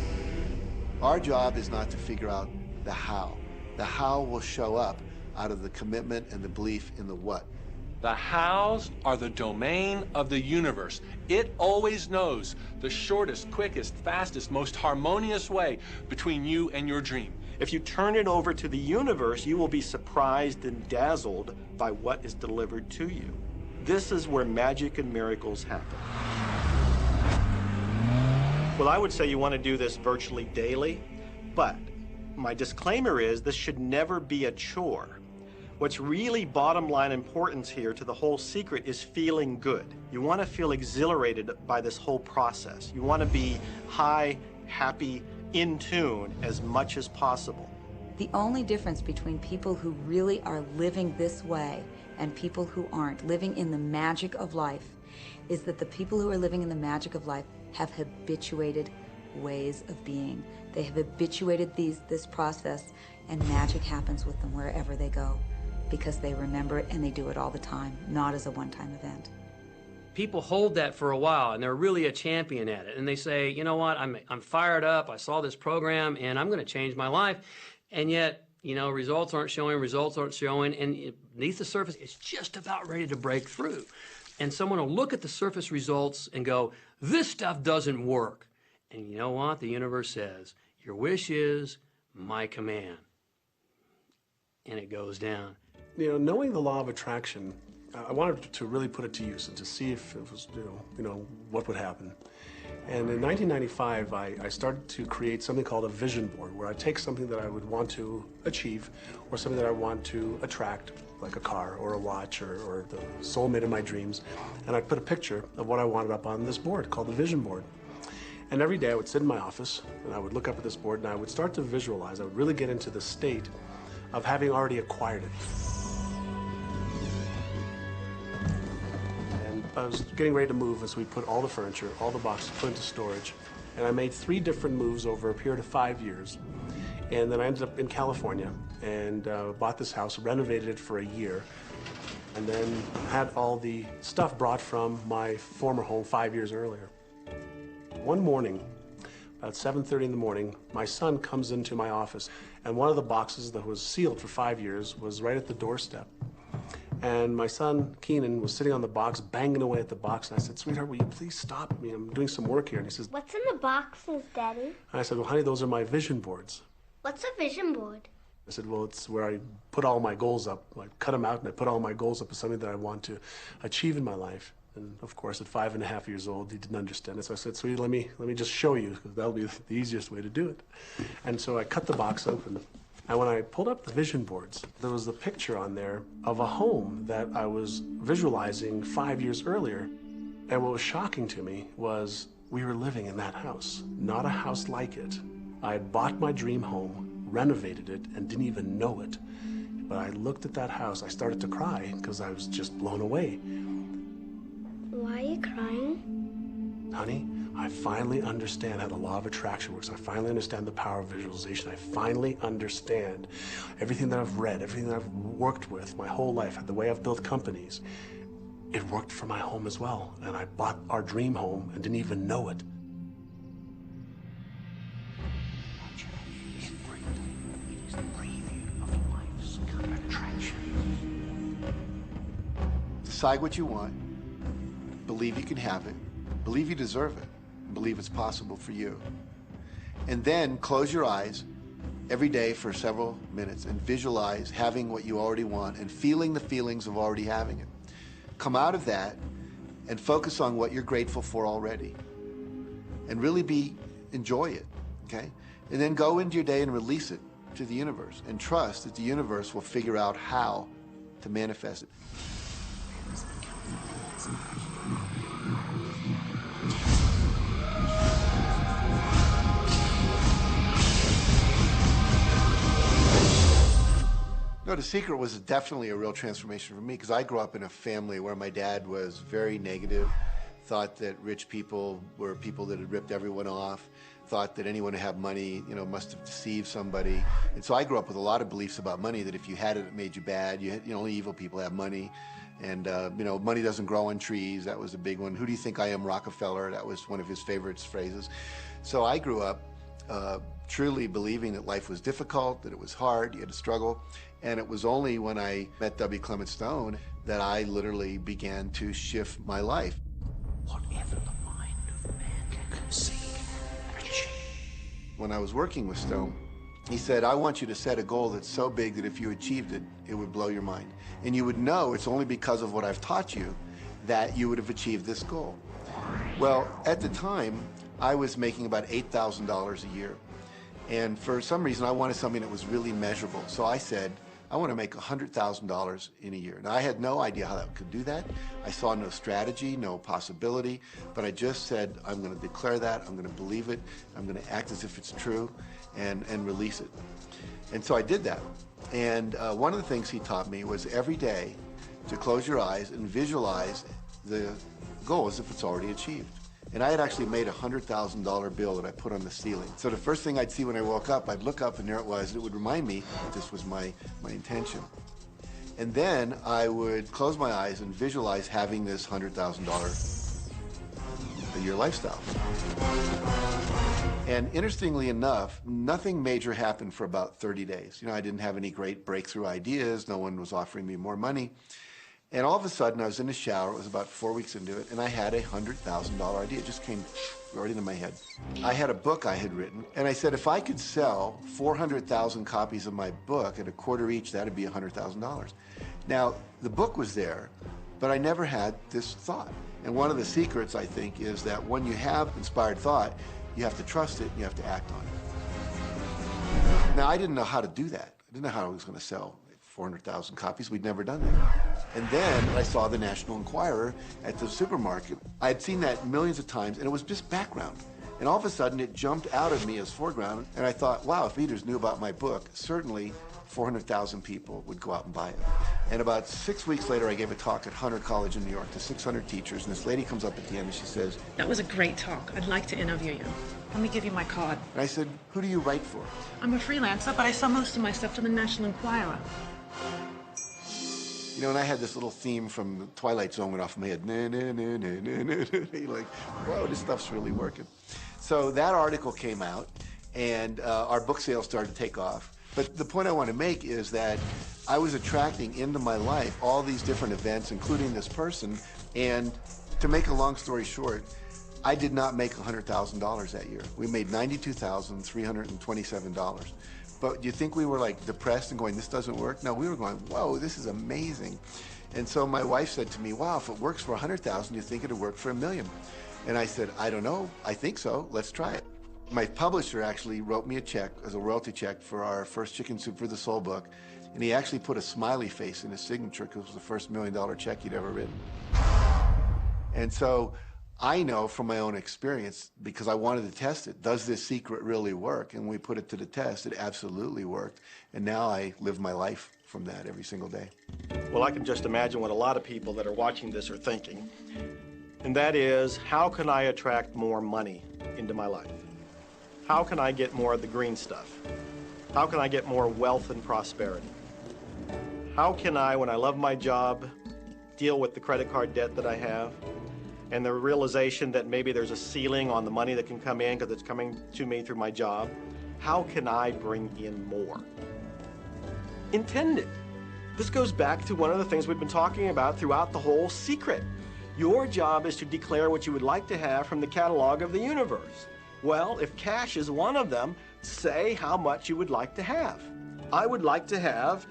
Our job is not to figure out the how. The how will show up out of the commitment and the belief in the what. The hows are the domain of the universe. It always knows the shortest, quickest, fastest, most harmonious way between you and your dream. If you turn it over to the universe, you will be surprised and dazzled by what is delivered to you. This is where magic and miracles happen. Well, I would say you want to do this virtually daily, but my disclaimer is this should never be a chore. What's really bottom line importance here to the whole secret is feeling good. You want to feel exhilarated by this whole process. You want to be high, happy, in tune as much as possible. The only difference between people who really are living this way and people who aren't, living in the magic of life, is that the people who are living in the magic of life have habituated ways of being. They have habituated this process, and magic happens with them wherever they go, because they remember it and they do it all the time, not as a one-time event. People hold that for a while, and they're really a champion at it. And they say, you know what, I'm fired up, I saw this program, and I'm going to change my life. And yet, results aren't showing, and beneath the surface, it's just about ready to break through. And someone will look at the surface results and go, this stuff doesn't work. And you know what? The universe says, your wish is my command. And it goes down. Knowing the law of attraction, I wanted to really put it to use and to see if it was, what would happen. And in 1995, I started to create something called a vision board, where I take something that I would want to achieve, or something that I want to attract, like a car or a watch or the soulmate of my dreams, and I'd put a picture of what I wanted up on this board called the vision board. And every day I would sit in my office and I would look up at this board and I would start to visualize. I would really get into the state of having already acquired it. And I was getting ready to move as we put all the furniture, all the boxes put into storage. And I made 3 different moves over a period of 5 years. And then I ended up in California and bought this house, renovated it for a year, and then had all the stuff brought from my former home 5 years earlier. One morning, about 7:30 in the morning, my son comes into my office, and one of the boxes that was sealed for 5 years was right at the doorstep. And my son, Keenan, was sitting on the box, banging away at the box, and I said, sweetheart, will you please stop me? I'm doing some work here. And he says, what's in the boxes, Daddy? And I said, well, honey, those are my vision boards. What's a vision board? I said, well, it's where I put all my goals up. I cut them out and I put all my goals up as something that I want to achieve in my life. And of course, at 5.5 years old, he didn't understand it. So I said, sweetie, let me just show you, because that'll be the easiest way to do it. And so I cut the box open. And when I pulled up the vision boards, there was a picture on there of a home that I was visualizing 5 years earlier. And what was shocking to me was we were living in that house, not a house like it. I had bought my dream home, renovated it, and didn't even know it. But I looked at that house, I started to cry because I was just blown away. Why are you crying? Honey, I finally understand how the law of attraction works. I finally understand the power of visualization. I finally understand everything that I've read, everything that I've worked with my whole life, the way I've built companies. It worked for my home as well. And I bought our dream home and didn't even know it. Decide what you want. Believe you can have it. Believe you deserve it. Believe it's possible for you. And then close your eyes every day for several minutes and visualize having what you already want and feeling the feelings of already having it. Come out of that and focus on what you're grateful for already. And really enjoy it, okay? And then go into your day and release it to the universe and trust that the universe will figure out how to manifest it. No, The Secret was definitely a real transformation for me because I grew up in a family where my dad was very negative, thought that rich people were people that had ripped everyone off, thought that anyone who had money, must have deceived somebody. And so I grew up with a lot of beliefs about money, that if you had it, it made you bad. Only evil people have money. And, money doesn't grow on trees. That was a big one. Who do you think I am, Rockefeller? That was one of his favorite phrases. So I grew up truly believing that life was difficult, that it was hard, you had to struggle. And it was only when I met W. Clement Stone that I literally began to shift my life. Whatever the mind of man can conceive and achieve. When I was working with Stone, he said, I want you to set a goal that's so big that if you achieved it, it would blow your mind. And you would know it's only because of what I've taught you that you would have achieved this goal. Well, at the time, I was making about $8,000 a year. And for some reason, I wanted something that was really measurable. So I said, I want to make $100,000 in a year. Now, I had no idea how I could do that. I saw no strategy, no possibility, but I just said, I'm going to declare that, I'm going to believe it, I'm going to act as if it's true, and release it. And so I did that. And one of the things he taught me was every day to close your eyes and visualize the goal as if it's already achieved. And I had actually made a $100,000 bill that I put on the ceiling. So the first thing I'd see when I woke up, I'd look up and there it was, and it would remind me that this was my intention. And then I would close my eyes and visualize having this $100,000 a year lifestyle. And interestingly enough, nothing major happened for about 30 days. I didn't have any great breakthrough ideas. No one was offering me more money. And all of a sudden, I was in the shower, it was about 4 weeks into it, and I had a $100,000 idea. It just came right into my head. I had a book I had written, and I said, if I could sell 400,000 copies of my book at a quarter each, that'd be $100,000. Now, the book was there, but I never had this thought. And one of the secrets, I think, is that when you have inspired thought, you have to trust it, and you have to act on it. Now, I didn't know how to do that. I didn't know how I was going to sell 400,000 copies. We'd never done that. And then I saw the National Enquirer at the supermarket. I had seen that millions of times, and it was just background. And all of a sudden, it jumped out of me as foreground, and I thought, wow, if readers knew about my book, certainly 400,000 people would go out and buy it. And about 6 weeks later, I gave a talk at Hunter College in New York to 600 teachers, and this lady comes up at the end and she says, that was a great talk. I'd like to interview you. Let me give you my card. And I said, who do you write for? I'm a freelancer, but I sell most of my stuff to the National Enquirer. And I had this little theme from the Twilight Zone went off in my head. Na, na, na, na, na, na, na. Like, whoa, this stuff's really working. So that article came out, and our book sales started to take off. But the point I want to make is that I was attracting into my life all these different events, including this person. And to make a long story short, I did not make $100,000 that year. We made $92,327. But do you think we were like depressed and going, this doesn't work? No, we were going, whoa, this is amazing. And so my wife said to me, wow, if it works for 100,000, you think it'll work for $1 million? And I said, I don't know. I think so. Let's try it. My publisher actually wrote me a check as a royalty check for our first Chicken Soup for the Soul book. And he actually put a smiley face in his signature because it was the first $1 million check he'd ever written. And so I know from my own experience, because I wanted to test it, does this secret really work? And when we put it to the test, it absolutely worked. And now I live my life from that every single day. Well, I can just imagine what a lot of people that are watching this are thinking. And that is, how can I attract more money into my life? How can I get more of the green stuff? How can I get more wealth and prosperity? How can I, when I love my job, deal with the credit card debt that I have? And the realization that maybe there's a ceiling on the money that can come in because it's coming to me through my job. How can I bring in more? Intend it. This goes back to one of the things we've been talking about throughout the whole secret. Your job is to declare what you would like to have from the catalog of the universe. Well, if cash is one of them, say how much you would like to have. I would like to have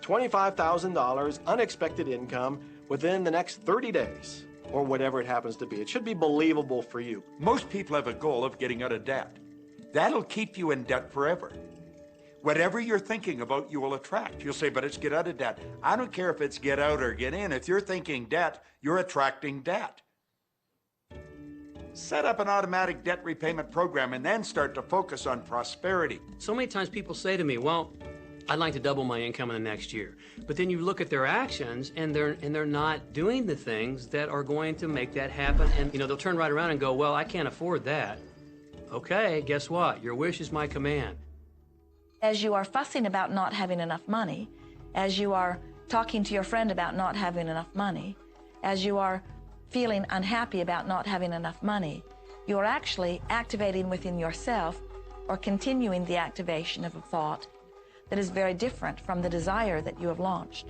$25,000 unexpected income within the next 30 days. or whatever it happens to be. It should be believable for you. Most people have a goal of getting out of debt. That'll keep you in debt forever. Whatever you're thinking about, you will attract. You'll say, but it's get out of debt. I don't care if it's get out or get in. If you're thinking debt, you're attracting debt. Set up an automatic debt repayment program and then start to focus on prosperity. So many times people say to me, well, I'd like to double my income in the next year. But then you look at their actions and they're not doing the things that are going to make that happen. And they'll turn right around and go, well, I can't afford that. Okay, guess what? Your wish is my command. As you are fussing about not having enough money, as you are talking to your friend about not having enough money, as you are feeling unhappy about not having enough money, you are actually activating within yourself or continuing the activation of a thought that is very different from the desire that you have launched.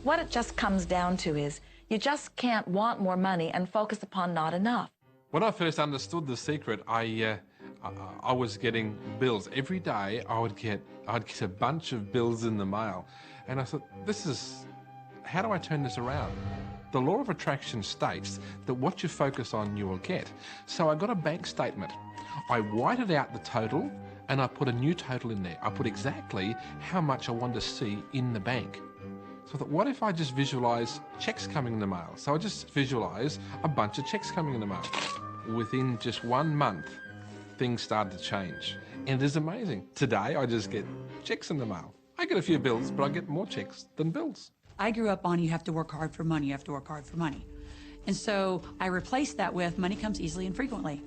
What it just comes down to is you just can't want more money and focus upon not enough. When I first understood the secret, I was getting bills. Every day I'd get a bunch of bills in the mail. And I thought, how do I turn this around? The law of attraction states that what you focus on, you will get. So I got a bank statement. I whited out the total and I put a new total in there. I put exactly how much I wanted to see in the bank. So I thought, what if I just visualize checks coming in the mail? So I just visualize a bunch of checks coming in the mail. Within just 1 month, things started to change. And it is amazing. Today, I just get checks in the mail. I get a few bills, but I get more checks than bills. I grew up on you have to work hard for money, you have to work hard for money. And so I replaced that with money comes easily and frequently.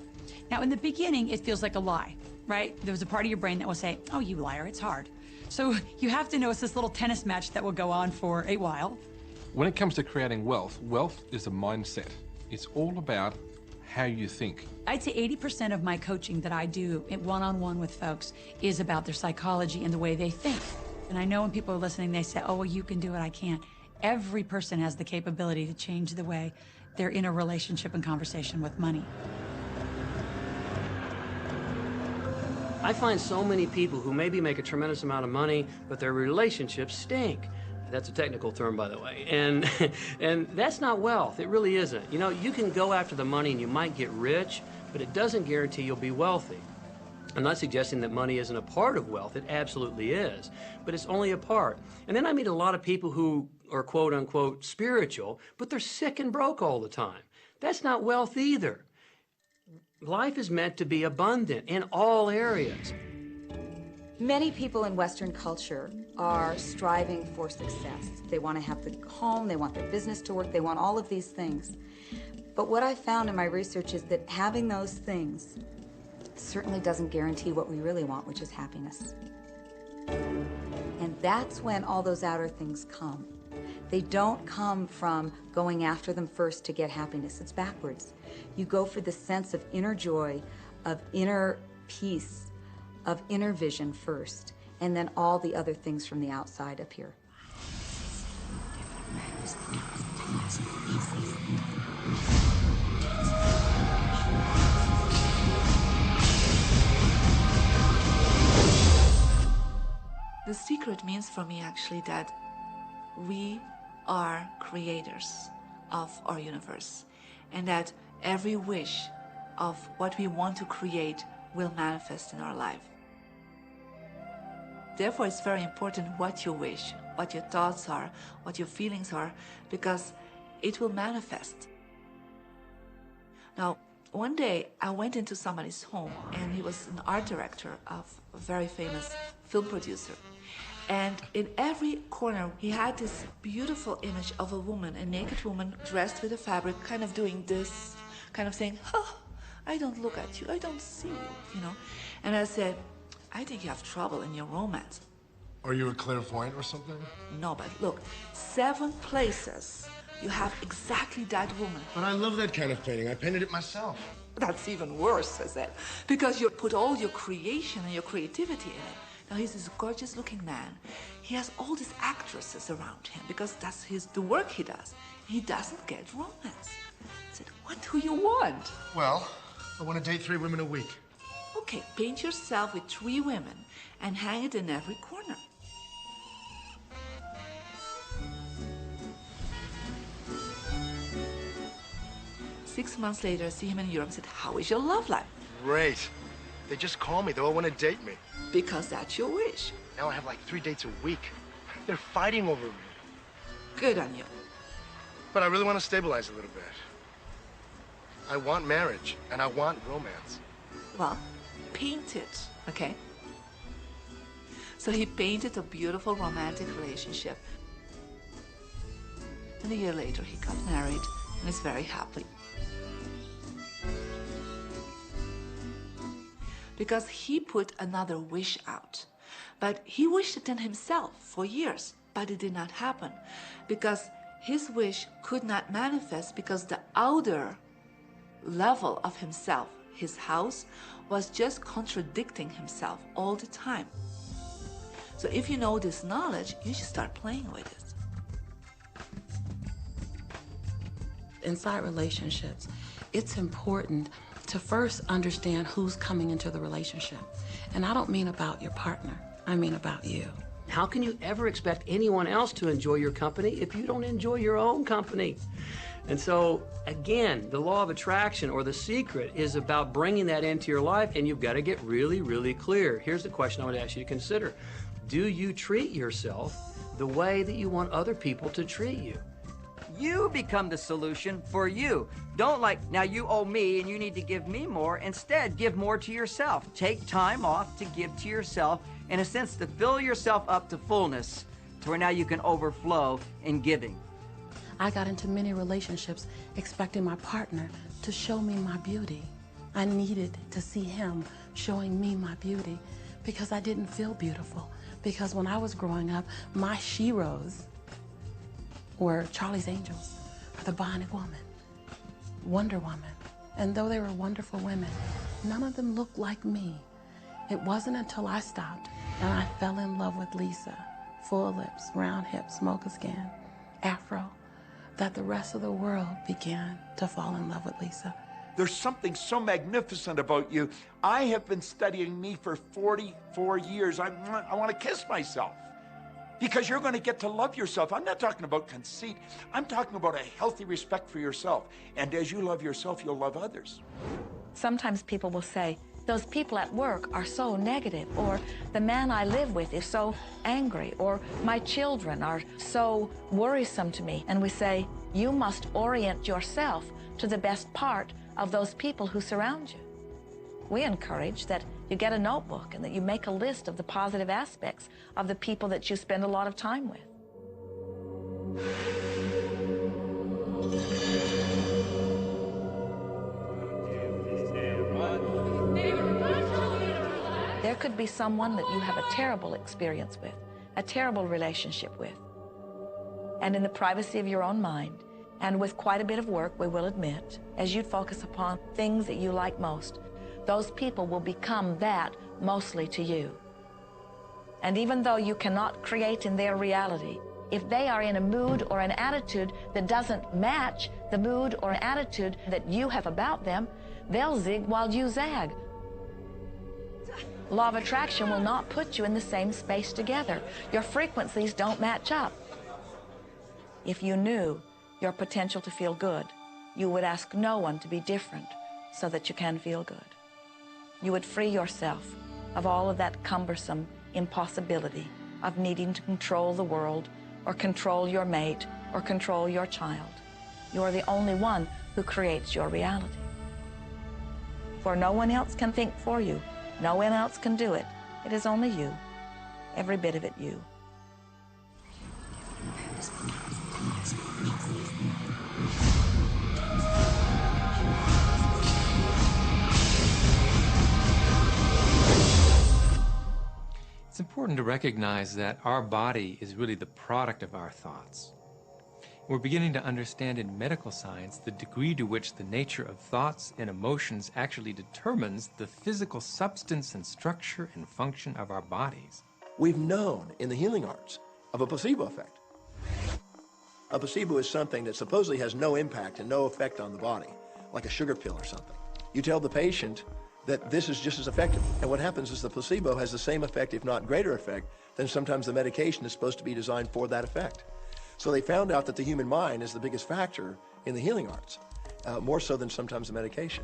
Now, in the beginning, it feels like a lie, right? There was a part of your brain that will say, oh, you liar, it's hard. So you have to know it's this little tennis match that will go on for a while. When it comes to creating wealth, wealth is a mindset. It's all about how you think. I'd say 80% of my coaching that I do one-on-one with folks is about their psychology and the way they think. And I know when people are listening, they say, oh, well, you can do it, I can't. Every person has the capability to change the way they're in a relationship and conversation with money. I find so many people who maybe make a tremendous amount of money, but their relationships stink. That's a technical term, by the way. And that's not wealth. It really isn't. You can go after the money and you might get rich, but it doesn't guarantee you'll be wealthy. I'm not suggesting that money isn't a part of wealth. It absolutely is, but it's only a part. And then I meet a lot of people who are quote unquote spiritual, but they're sick and broke all the time. That's not wealth either. Life is meant to be abundant in all areas. Many people in Western culture are striving for success. They want to have the home, they want their business to work, they want all of these things. But what I found in my research is that having those things certainly doesn't guarantee what we really want, which is happiness. And that's when all those outer things come. They don't come from going after them first to get happiness. It's backwards. You go for the sense of inner joy, of inner peace, of inner vision first, and then all the other things from the outside appear. The secret means for me actually that we are creators of our universe, and that every wish of what we want to create will manifest in our life. Therefore, it's very important what you wish, what your thoughts are, what your feelings are, because it will manifest. Now, one day I went into somebody's home, and he was an art director of a very famous film producer. And in every corner, he had this beautiful image of a woman, a naked woman dressed with a fabric, kind of doing this, kind of saying, oh, I don't look at you, I don't see you, And I said, I think you have trouble in your romance. Are you a clairvoyant or something? No, but look, 7 places you have exactly that woman. But I love that kind of painting. I painted it myself. That's even worse, I said, because you put all your creation and your creativity in it. Now, he's this gorgeous-looking man. He has all these actresses around him because that's the work he does. He doesn't get romance. I said, what do you want? Well, I want to date 3 women a week. Okay, paint yourself with 3 women and hang it in every corner. 6 months later, see him in Europe and said, how is your love life? Great. They just call me. They all want to date me. Because that's your wish. Now I have like 3 dates a week. They're fighting over me. Good on you. But I really want to stabilize a little bit. I want marriage, and I want romance. Well, paint it, okay? So he painted a beautiful romantic relationship. And a year later, he got married and is very happy. Because he put another wish out. But he wished it in himself for years, but it did not happen. Because his wish could not manifest because the outer level of himself, his house, was just contradicting himself all the time. So if you know this knowledge, you should start playing with it. Inside relationships, it's important to first understand who's coming into the relationship. And I don't mean about your partner, I mean about you. How can you ever expect anyone else to enjoy your company if you don't enjoy your own company? And so, again, the law of attraction, or the secret, is about bringing that into your life, and you've got to get really, really clear. Here's the question I would ask you to consider. Do you treat yourself the way that you want other people to treat you? You become the solution for you. Don't now you owe me and you need to give me more. Instead, give more to yourself. Take time off to give to yourself, in a sense, to fill yourself up to fullness, to where now you can overflow in giving. I got into many relationships expecting my partner to show me my beauty. I needed to see him showing me my beauty because I didn't feel beautiful. Because when I was growing up, my sheroes were Charlie's Angels, or the Bionic Woman, Wonder Woman. And though they were wonderful women, none of them looked like me. It wasn't until I stopped and I fell in love with Lisa, full lips, round hips, mocha skin, afro, that the rest of the world began to fall in love with Lisa. There's something so magnificent about you. I have been studying me for 44 years. I want to kiss myself. Because you're going to get to love yourself. I'm not talking about conceit. I'm talking about a healthy respect for yourself. And as you love yourself, you'll love others. Sometimes people will say, those people at work are so negative, or the man I live with is so angry, or my children are so worrisome to me. And we say, you must orient yourself to the best part of those people who surround you. We encourage that you get a notebook and that you make a list of the positive aspects of the people that you spend a lot of time with. There could be someone that you have a terrible experience with, a terrible relationship with. And in the privacy of your own mind, and with quite a bit of work, we will admit, as you focus upon things that you like most, those people will become that mostly to you. And even though you cannot create in their reality, if they are in a mood or an attitude that doesn't match the mood or attitude that you have about them, they'll zig while you zag. Law of attraction will not put you in the same space together. Your frequencies don't match up. If you knew your potential to feel good, you would ask no one to be different so that you can feel good. You would free yourself of all of that cumbersome impossibility of needing to control the world or control your mate or control your child. You are the only one who creates your reality. For no one else can think for you. No one else can do it. It is only you. Every bit of it you. It's important to recognize that our body is really the product of our thoughts. We're beginning to understand in medical science the degree to which the nature of thoughts and emotions actually determines the physical substance and structure and function of our bodies. We've known in the healing arts of a placebo effect. A placebo is something that supposedly has no impact and no effect on the body, like a sugar pill or something. You tell the patient that this is just as effective. And what happens is the placebo has the same effect, if not greater effect, than sometimes the medication is supposed to be designed for that effect. So they found out that the human mind is the biggest factor in the healing arts. more so than sometimes the medication.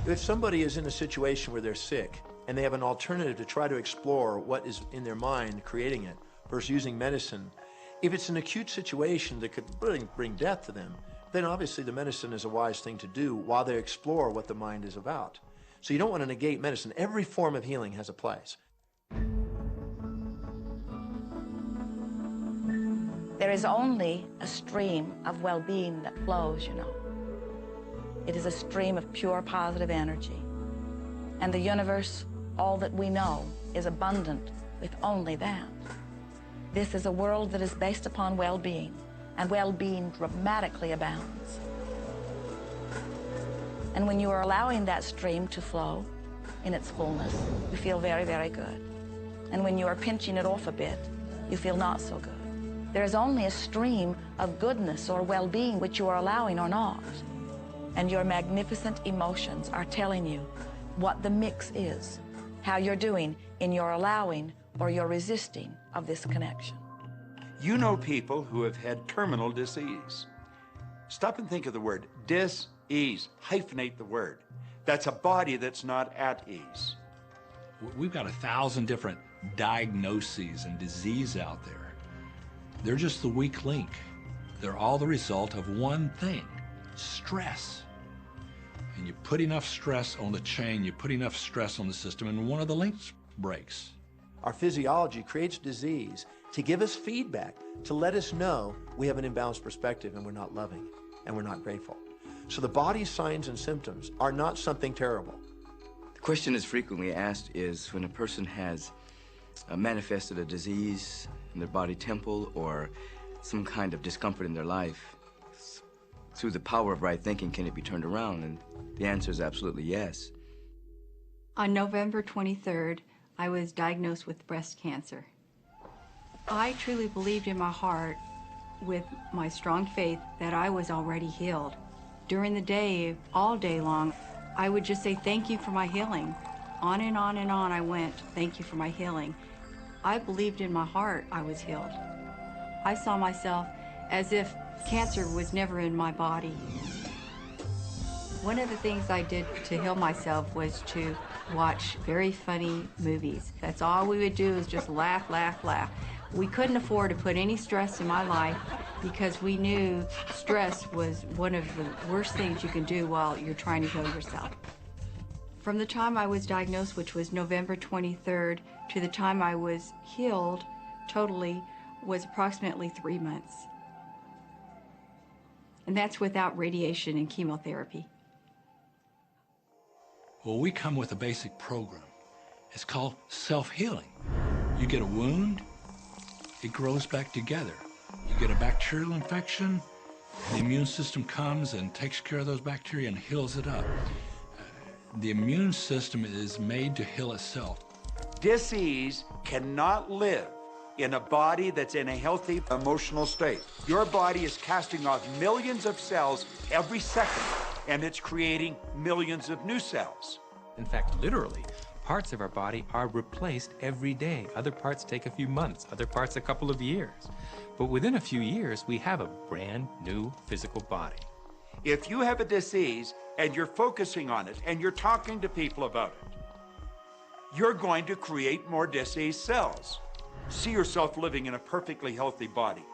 If somebody is in a situation where they're sick and they have an alternative to try to explore what is in their mind creating it versus using medicine, if it's an acute situation that could really bring death to them, then obviously the medicine is a wise thing to do while they explore what the mind is about. So you don't want to negate medicine. Every form of healing has a place. There is only a stream of well-being that flows, you know. It is a stream of pure positive energy. And the universe, all that we know, is abundant with only that. This is a world that is based upon well-being, and well-being dramatically abounds. And when you are allowing that stream to flow in its fullness, you feel very, very good. And when you are pinching it off a bit, you feel not so good. There is only a stream of goodness or well-being which you are allowing or not. And your magnificent emotions are telling you what the mix is, how you're doing in your allowing or your resisting of this connection. You know people who have had terminal disease. Stop and think of the word dis-ease. Hyphenate the word. That's a body that's not at ease. We've got 1,000 different diagnoses and disease out there. They're just the weak link. They're all the result of one thing: stress. And you put enough stress on the chain, you put enough stress on the system, and one of the links breaks. Our physiology creates disease to give us feedback, to let us know we have an imbalanced perspective and we're not loving and we're not grateful. So the body's signs and symptoms are not something terrible. The question that's frequently asked is when a person has manifested a disease in their body temple or some kind of discomfort in their life, through the power of right thinking, can it be turned around? And the answer is absolutely yes. On November 23rd, I was diagnosed with breast cancer. I truly believed in my heart, with my strong faith, that I was already healed. During the day, all day long, I would just say, thank you for my healing. On and on and on I went, thank you for my healing. I believed in my heart I was healed. I saw myself as if cancer was never in my body. One of the things I did to heal myself was to watch very funny movies. That's all we would do, is just laugh, laugh, laugh. We couldn't afford to put any stress in my life because we knew stress was one of the worst things you can do while you're trying to heal yourself. From the time I was diagnosed, which was November 23rd, to the time I was healed totally was approximately 3 months. And that's without radiation and chemotherapy. Well, we come with a basic program. It's called self-healing. You get a wound, it grows back together. You get a bacterial infection, the immune system comes and takes care of those bacteria and heals it up. The immune system is made to heal itself. Dis-ease cannot live in a body that's in a healthy emotional state. Your body is casting off millions of cells every second, and it's creating millions of new cells. In fact, literally, parts of our body are replaced every day. Other parts take a few months, other parts a couple of years. But within a few years, we have a brand new physical body. If you have a disease and you're focusing on it and you're talking to people about it, you're going to create more disease cells. See yourself living in a perfectly healthy body.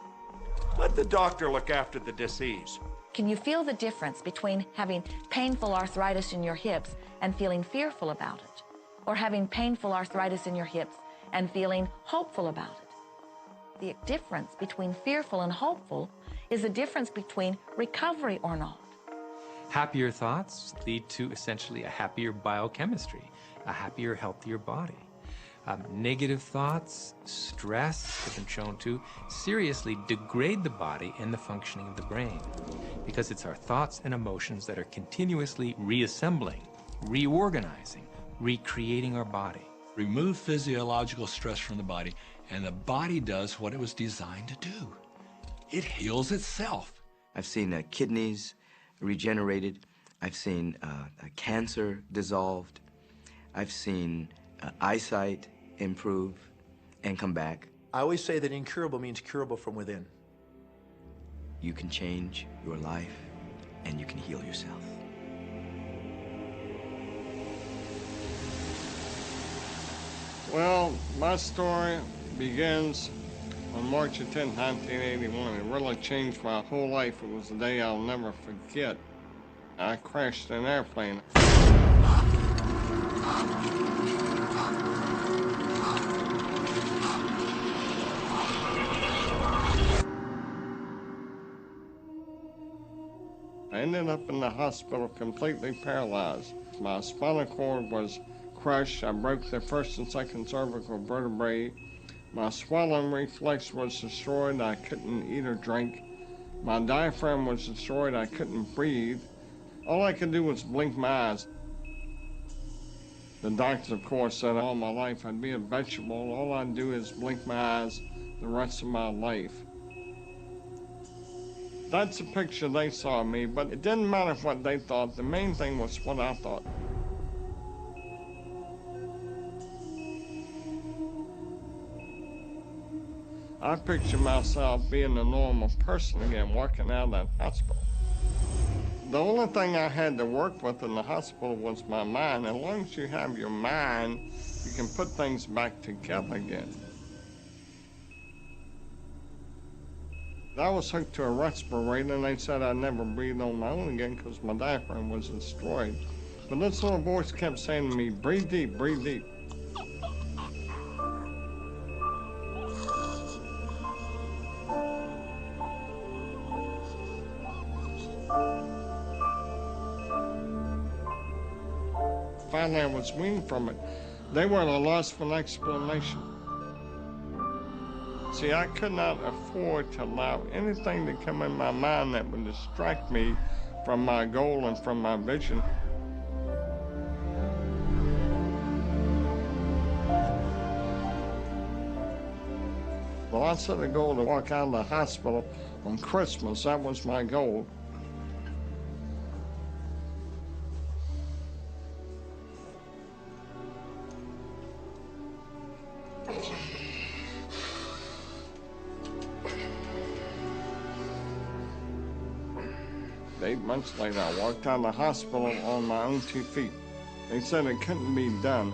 Let the doctor look after the disease. Can you feel the difference between having painful arthritis in your hips and feeling fearful about it, or having painful arthritis in your hips and feeling hopeful about it? The difference between fearful and hopeful is the difference between recovery or not. Happier thoughts lead to essentially a happier biochemistry, a happier, healthier body. Negative thoughts, stress have been shown to seriously degrade the body and the functioning of the brain, because it's our thoughts and emotions that are continuously reassembling, reorganizing, recreating our body. Remove physiological stress from the body, and the body does what it was designed to do. It heals itself. I've seen kidneys regenerated. I've seen cancer dissolved. I've seen eyesight improve and come back. I always say that incurable means curable from within. You can change your life and you can heal yourself. Well, my story begins on March 10, 1981. It really changed my whole life. It was a day I'll never forget. I crashed an airplane. I ended up in the hospital completely paralyzed. My spinal cord was crushed. I broke the first and second cervical vertebrae. My swallowing reflex was destroyed. I couldn't eat or drink. My diaphragm was destroyed. I couldn't breathe. All I could do was blink my eyes. The doctors, of course, said all my life I'd be a vegetable. All I'd do is blink my eyes the rest of my life. That's the picture they saw of me, but it didn't matter what they thought. The main thing was what I thought. I picture myself being a normal person again, walking out of that hospital. The only thing I had to work with in the hospital was my mind. As long as you have your mind, you can put things back together again. I was hooked to a respirator, and they said I'd never breathe on my own again because my diaphragm was destroyed. But this little voice kept saying to me, breathe deep, breathe deep. Finally, I was weaned from it. They were at a loss for an explanation. See, I could not afford to allow anything to come in my mind that would distract me from my goal and from my vision. Well, I set a goal to walk out of the hospital on Christmas. That was my goal. Eight months later, I walked out of the hospital on my own 2 feet. They said it couldn't be done.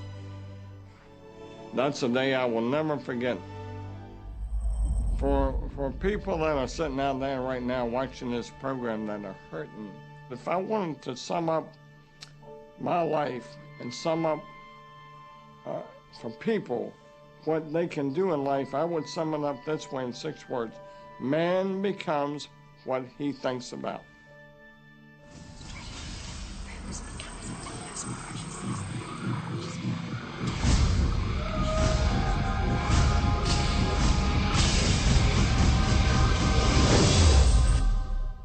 That's a day I will never forget. For people that are sitting out there right now watching this program that are hurting, if I wanted to sum up my life and sum up for people what they can do in life, I would sum it up this way in 6 words. Man becomes what he thinks about.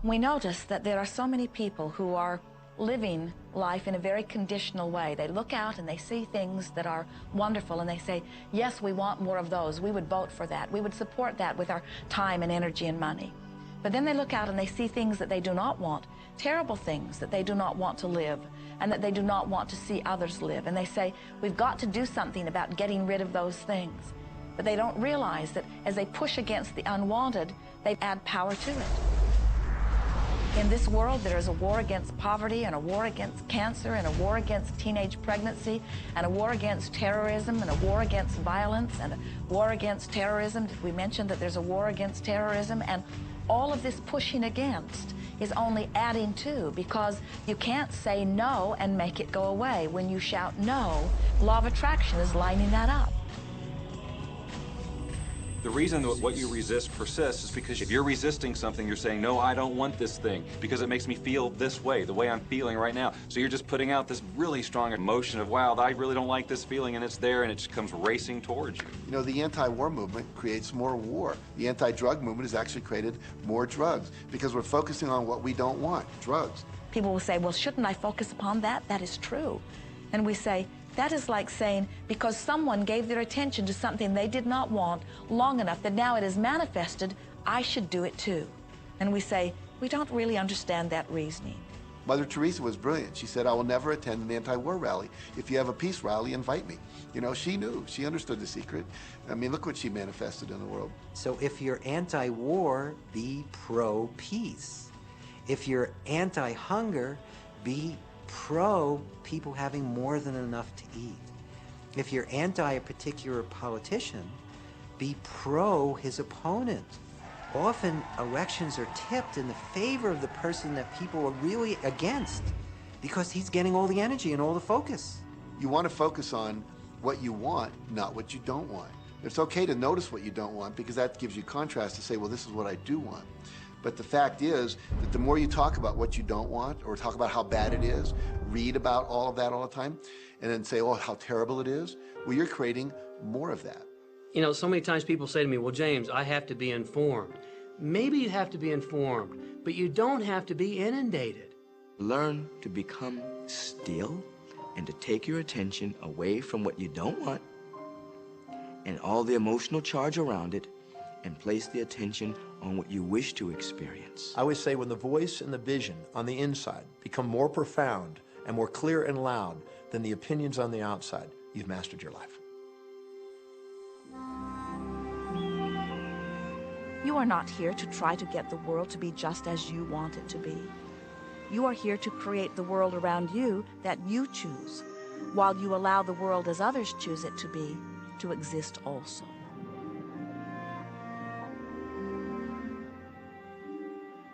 We notice that there are so many people who are living life in a very conditional way. They look out and they see things that are wonderful and they say, yes, we want more of those. We would vote for that. We would support that with our time and energy and money. But then they look out and they see things that they do not want, terrible things that they do not want to live and that they do not want to see others live. And they say, we've got to do something about getting rid of those things. But they don't realize that as they push against the unwanted, they add power to it. In this world, there is a war against poverty and a war against cancer and a war against teenage pregnancy and a war against terrorism and a war against violence and a war against terrorism. We mentioned that there's a war against terrorism, and all of this pushing against is only adding to, because you can't say no and make it go away. When you shout no, law of attraction is lining that up. The reason that what you resist persists is because if you're resisting something, you're saying, no, I don't want this thing because it makes me feel this way, the way I'm feeling right now. So you're just putting out this really strong emotion of, wow, I really don't like this feeling, and it's there, and it just comes racing towards you. You know, the anti-war movement creates more war. The anti-drug movement has actually created more drugs because we're focusing on what we don't want, drugs. People will say, well, shouldn't I focus upon that? That is true. And we say, that is like saying, because someone gave their attention to something they did not want long enough that now it is manifested, I should do it too. And we say, we don't really understand that reasoning. Mother Teresa was brilliant. She said, I will never attend an anti-war rally. If you have a peace rally, invite me. You know, she knew. She understood the secret. I mean, look what she manifested in the world. So if you're anti-war, be pro-peace. If you're anti-hunger, be pro people having more than enough to eat. If you're anti a particular politician, be pro his opponent. Often elections are tipped in the favor of the person that people are really against because he's getting all the energy and all the focus. You want to focus on what you want, not what you don't want. It's okay to notice what you don't want because that gives you contrast to say, well, this is what I do want. But the fact is that the more you talk about what you don't want or talk about how bad it is, read about all of that all the time, and then say, oh, how terrible it is, well, you're creating more of that. You know, so many times people say to me, well, James, I have to be informed. Maybe you have to be informed, but you don't have to be inundated. Learn to become still and to take your attention away from what you don't want and all the emotional charge around it and place the attention on what you wish to experience. I always say when the voice and the vision on the inside become more profound and more clear and loud than the opinions on the outside, you've mastered your life. You are not here to try to get the world to be just as you want it to be. You are here to create the world around you that you choose, while you allow the world as others choose it to be, to exist also.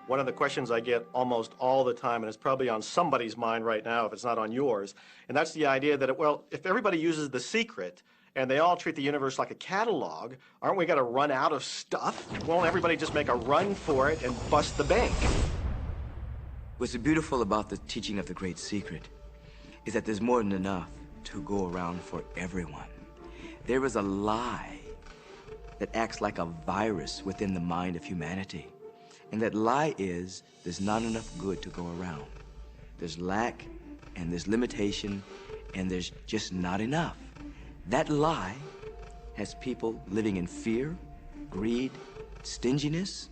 One of the questions I get almost all the time, and it's probably on somebody's mind right now if it's not on yours, and that's the idea that, well, if everybody uses The Secret and they all treat the universe like a catalog, aren't we going to run out of stuff? Won't everybody just make a run for it and bust the bank? What's beautiful about the teaching of the Great Secret is that there's more than enough to go around for everyone. There is a lie that acts like a virus within the mind of humanity. And that lie is there's not enough good to go around. There's lack, and there's limitation, and there's just not enough. That lie has people living in fear, greed, stinginess,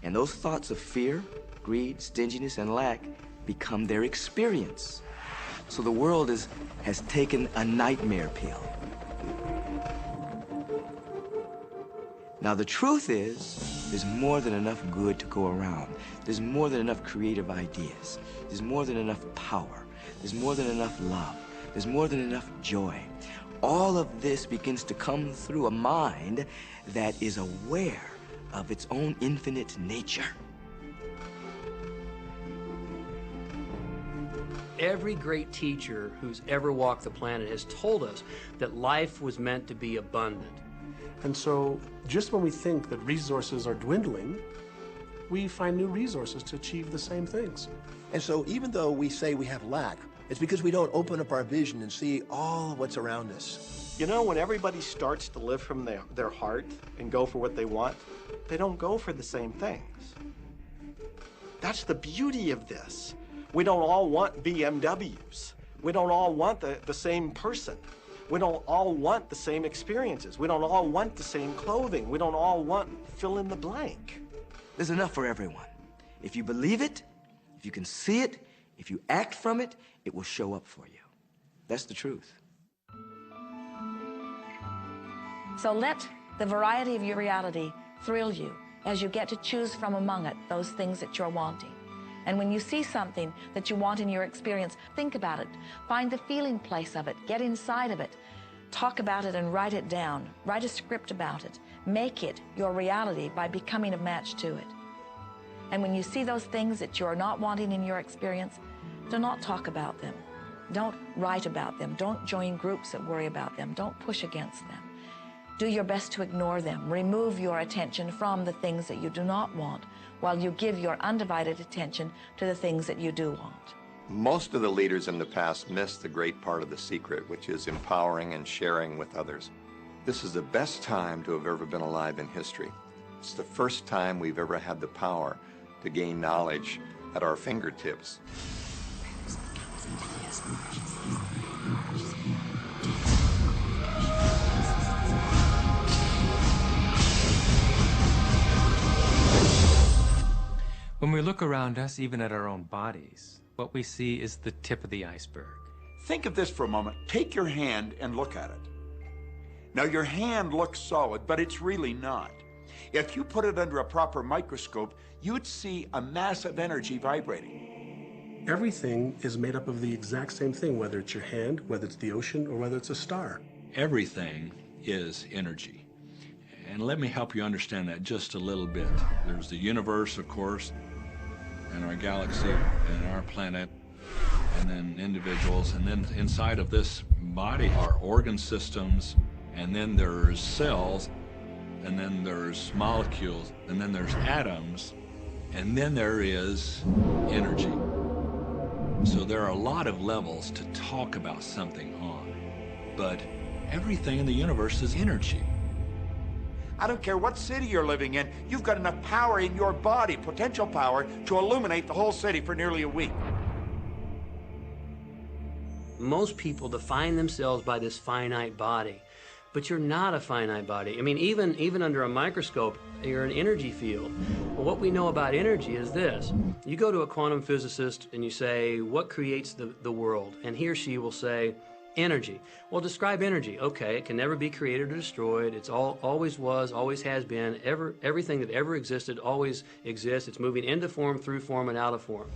and those thoughts of fear, greed, stinginess, and lack become their experience. So the world has taken a nightmare pill. Now the truth is, there's more than enough good to go around. There's more than enough creative ideas. There's more than enough power. There's more than enough love. There's more than enough joy. All of this begins to come through a mind that is aware of its own infinite nature. Every great teacher who's ever walked the planet has told us that life was meant to be abundant. And so just when we think that resources are dwindling, we find new resources to achieve the same things. And so even though we say we have lack, it's because we don't open up our vision and see all what's around us. You know, when everybody starts to live from their heart and go for what they want, they don't go for the same things. That's the beauty of this. We don't all want BMWs. We don't all want the same person. We don't all want the same experiences. We don't all want the same clothing. We don't all want fill in the blank. There's enough for everyone. If you believe it, if you can see it, if you act from it, it will show up for you. That's the truth. So let the variety of your reality thrill you as you get to choose from among it those things that you're wanting. And when you see something that you want in your experience, think about it. Find the feeling place of it. Get inside of it. Talk about it and write it down. Write a script about it. Make it your reality by becoming a match to it. And when you see those things that you're not wanting in your experience, do not talk about them. Don't write about them. Don't join groups that worry about them. Don't push against them. Do your best to ignore them. Remove your attention from the things that you do not want, while you give your undivided attention to the things that you do want. Most of the leaders in the past missed the great part of the secret, which is empowering and sharing with others. This is the best time to have ever been alive in history. It's the first time we've ever had the power to gain knowledge at our fingertips. When we look around us, even at our own bodies, what we see is the tip of the iceberg. Think of this for a moment. Take your hand and look at it. Now, your hand looks solid, but it's really not. If you put it under a proper microscope, you'd see a mass of energy vibrating. Everything is made up of the exact same thing, whether it's your hand, whether it's the ocean, or whether it's a star. Everything is energy. And let me help you understand that just a little bit. There's the universe, of course, and our galaxy, and our planet, and then individuals, and then inside of this body are organ systems, and then there's cells, and then there's molecules, and then there's atoms, and then there is energy. So there are a lot of levels to talk about something on, but everything in the universe is energy. I don't care what city you're living in, you've got enough power in your body, potential power, to illuminate the whole city for nearly a week. Most people define themselves by this finite body, but you're not a finite body. I mean, even under a microscope, you're an energy field. Well, what we know about energy is this. You go to a quantum physicist and you say, what creates the world? And he or she will say, energy. Well, describe energy. Okay, it can never be created or destroyed. It's always was, always has been. Everything that ever existed always exists. It's moving into form, through form, and out of form.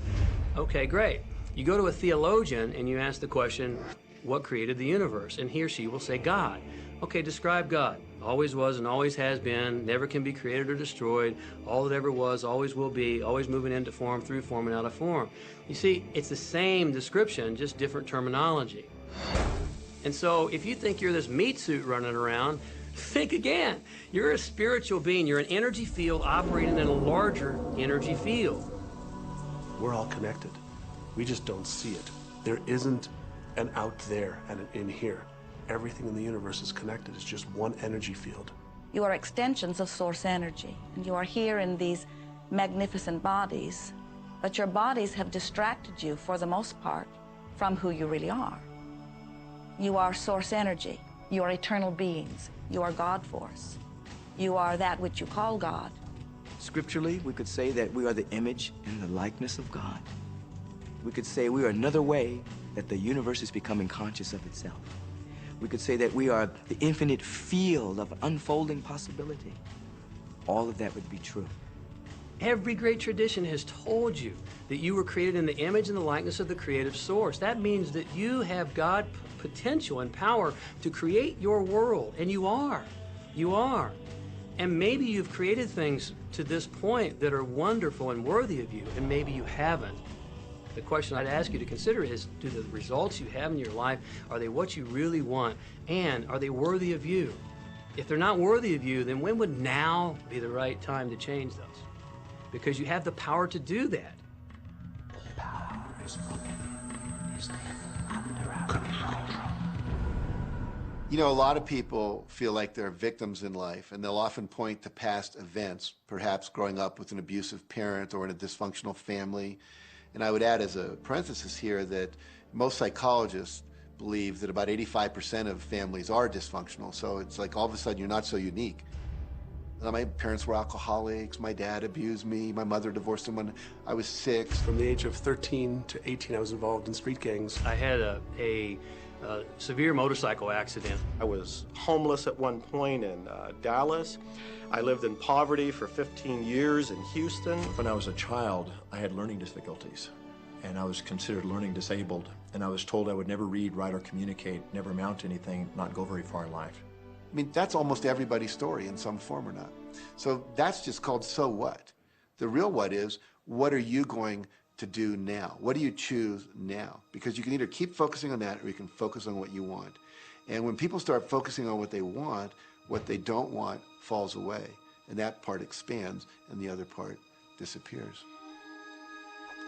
Okay, great. You go to a theologian and you ask the question, what created the universe? And he or she will say, God. Okay, describe God. Always was and always has been, never can be created or destroyed, all that ever was, always will be, always moving into form, through form, and out of form. You see, it's the same description, just different terminology. And so if you think you're this meat suit running around, think again. You're a spiritual being. You're an energy field operating in a larger energy field. We're all connected. We just don't see it. There isn't an out there and an in here. Everything in the universe is connected. It's just one energy field. You are extensions of source energy, and you are here in these magnificent bodies, but your bodies have distracted you, for the most part, from who you really are. You are source energy. You are eternal beings. You are God force. You are that which you call God. Scripturally, we could say that we are the image and the likeness of God. We could say we are another way that the universe is becoming conscious of itself. We could say that we are the infinite field of unfolding possibility. All of that would be true. Every great tradition has told you that you were created in the image and the likeness of the creative source. That means that you have God potential and power to create your world, and you are. You are. And maybe you've created things to this point that are wonderful and worthy of you, and maybe you haven't. The question I'd ask you to consider is, do the results you have in your life, are they what you really want? And are they worthy of you? If they're not worthy of you, then when would now be the right time to change those? Because you have the power to do that. The power is under our control. You know, a lot of people feel like they're victims in life, and they'll often point to past events, perhaps growing up with an abusive parent or in a dysfunctional family. And I would add as a parenthesis here that most psychologists believe that about 85% of families are dysfunctional. So it's like all of a sudden you're not so unique. My parents were alcoholics, my dad abused me, my mother divorced him when I was 6. From the age of 13 to 18, I was involved in street gangs. I had a severe motorcycle accident. I was homeless at one point in Dallas. I lived in poverty for 15 years in Houston. When I was a child, I had learning difficulties, and I was considered learning disabled, and I was told I would never read, write, or communicate, never amount to anything, not go very far in life. I mean, that's almost everybody's story in some form or not. So that's just called so what. The real what is, what are you going to do now? What do you choose now? Because you can either keep focusing on that or you can focus on what you want. And when people start focusing on what they don't want falls away. And that part expands and the other part disappears.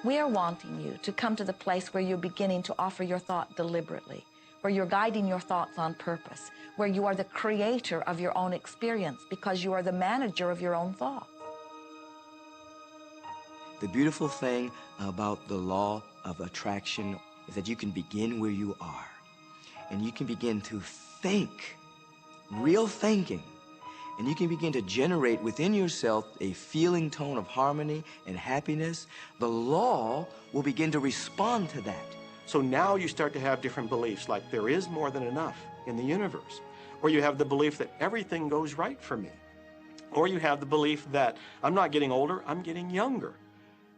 We are wanting you to come to the place where you're beginning to offer your thought deliberately, where you're guiding your thoughts on purpose, where you are the creator of your own experience because you are the manager of your own thoughts. The beautiful thing about the law of attraction is that you can begin where you are, and you can begin to think, real thinking, and you can begin to generate within yourself a feeling tone of harmony and happiness. The law will begin to respond to that. So now you start to have different beliefs, like there is more than enough in the universe, or you have the belief that everything goes right for me. Or you have the belief that I'm not getting older, I'm getting younger.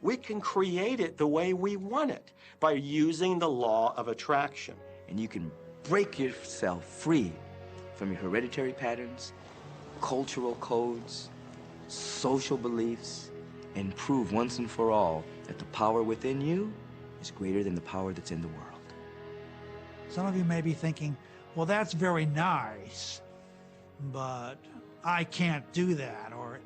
We can create it the way we want it by using the law of attraction. And you can break yourself free from your hereditary patterns, cultural codes, social beliefs, and prove once and for all that the power within you is greater than the power that's in the world. Some of you may be thinking, well, that's very nice, but I can't do that, or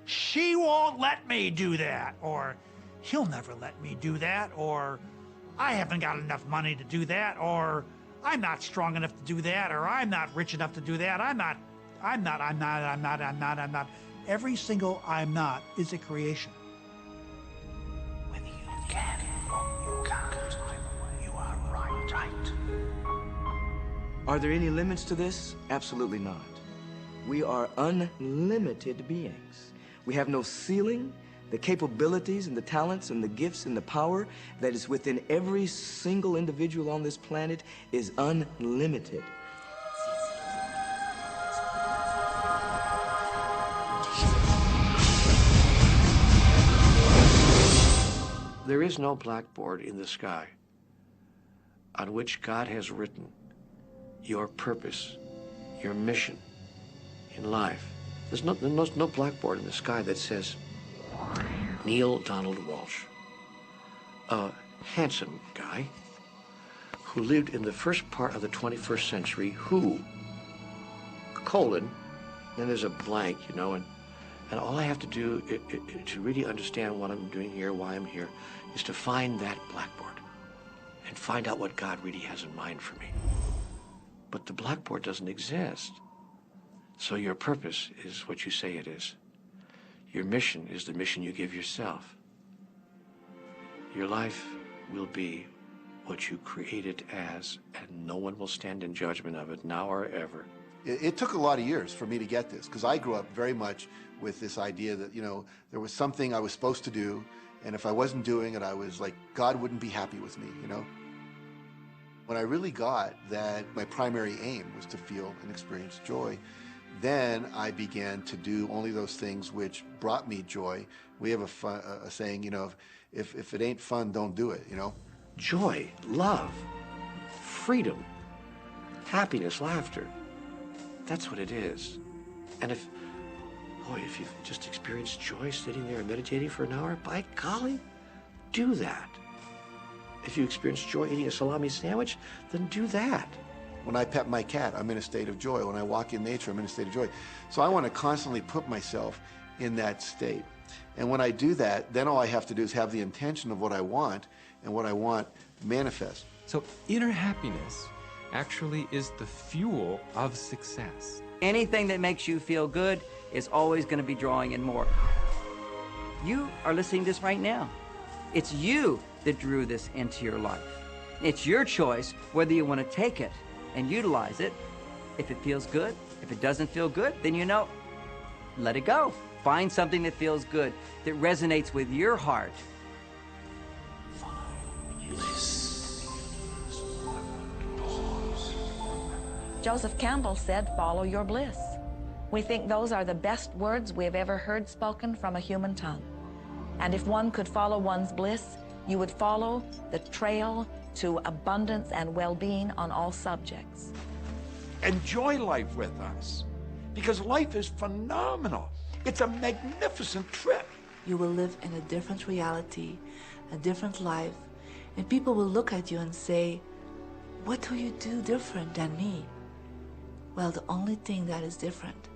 she won't let me do that, or he'll never let me do that, or I haven't got enough money to do that, or I'm not strong enough to do that, or I'm not rich enough to do that, I'm not. Every single I'm not is a creation. Whether you can or you can't, you are right. Are there any limits to this? Absolutely not. We are unlimited beings. We have no ceiling. The capabilities and the talents and the gifts and the power that is within every single individual on this planet is unlimited. There is no blackboard in the sky on which God has written your purpose, your mission in life. There's no blackboard in the sky that says, Neil Donald Walsch, a handsome guy who lived in the first part of the 21st century, who, colon, then there's a blank, you know, and all I have to do to really understand what I'm doing here, why I'm here, is to find that blackboard and find out what God really has in mind for me. But the blackboard doesn't exist. So your purpose is what you say it is. Your mission is the mission you give yourself. Your life will be what you create it as, and no one will stand in judgment of it now or ever. It took a lot of years for me to get this, because I grew up very much with this idea that, you know, there was something I was supposed to do, and if I wasn't doing it, I was like, God wouldn't be happy with me, you know? When I really got that my primary aim was to feel and experience joy, then I began to do only those things which brought me joy. We have a saying, you know, if it ain't fun, don't do it, you know? Joy, love, freedom, happiness, laughter. That's what it is. And if you've just experienced joy sitting there and meditating for an hour, by golly, do that. If you experience joy eating a salami sandwich, then do that. When I pet my cat, I'm in a state of joy. When I walk in nature, I'm in a state of joy. So I want to constantly put myself in that state. And when I do that, then all I have to do is have the intention of what I want, and what I want manifest. So inner happiness actually is the fuel of success. Anything that makes you feel good is always going to be drawing in more. You are listening to this right now. It's you that drew this into your life. It's your choice whether you want to take it and utilize it. If it feels good, if it doesn't feel good, then you know, let it go. Find something that feels good, that resonates with your heart. Joseph Campbell said, follow your bliss. We think those are the best words we have ever heard spoken from a human tongue. And if one could follow one's bliss, you would follow the trail to abundance and well-being on all subjects. Enjoy life with us, because life is phenomenal. It's a magnificent trip. You will live in a different reality, a different life, and people will look at you and say, what do you do different than me? Well, the only thing that is different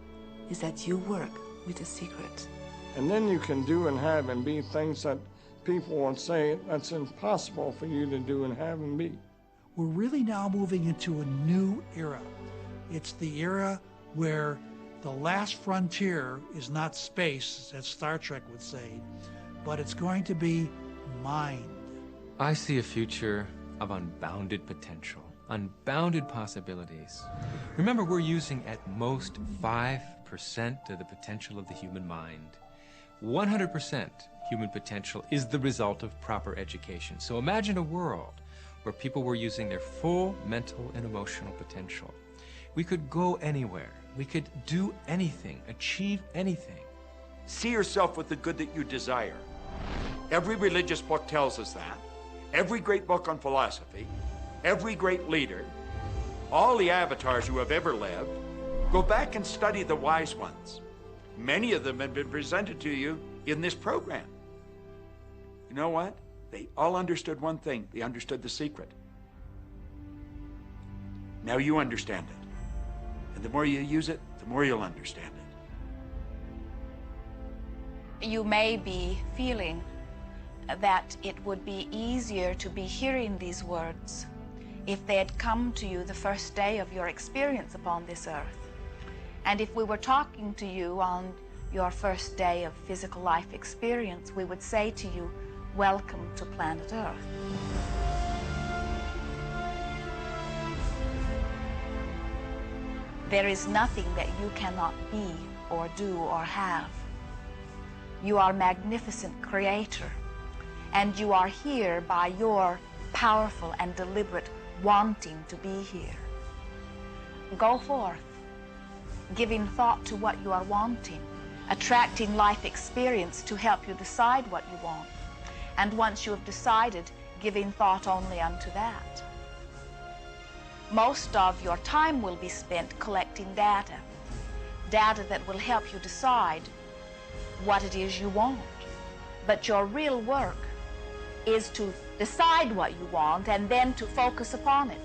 is that you work with the secret. And then you can do and have and be things that people will say that's impossible for you to do and have and be. We're really now moving into a new era. It's the era where the last frontier is not space, as Star Trek would say, but it's going to be mind. I see a future of unbounded potential, unbounded possibilities. Remember, we're using at most 5% of the potential of the human mind. 100% human potential is the result of proper education. So imagine a world where people were using their full mental and emotional potential. We could go anywhere, We could do anything, achieve anything. See yourself with the good that you desire. Every religious book tells us that. Every great book on philosophy, every great leader, all the avatars who have ever lived. Go back and study the wise ones. Many of them have been presented to you in this program. You know what? They all understood one thing. They understood the secret. Now you understand it. And the more you use it, the more you'll understand it. You may be feeling that it would be easier to be hearing these words if they had come to you the first day of your experience upon this earth. And if we were talking to you on your first day of physical life experience, we would say to you, welcome to planet Earth. There is nothing that you cannot be or do or have. You are a magnificent creator, and you are here by your powerful and deliberate wanting to be here. Go forth, giving thought to what you are wanting, attracting life experience to help you decide what you want. And once you have decided, giving thought only unto that. Most of your time will be spent collecting data that will help you decide what it is you want. But your real work is to decide what you want and then to focus upon it.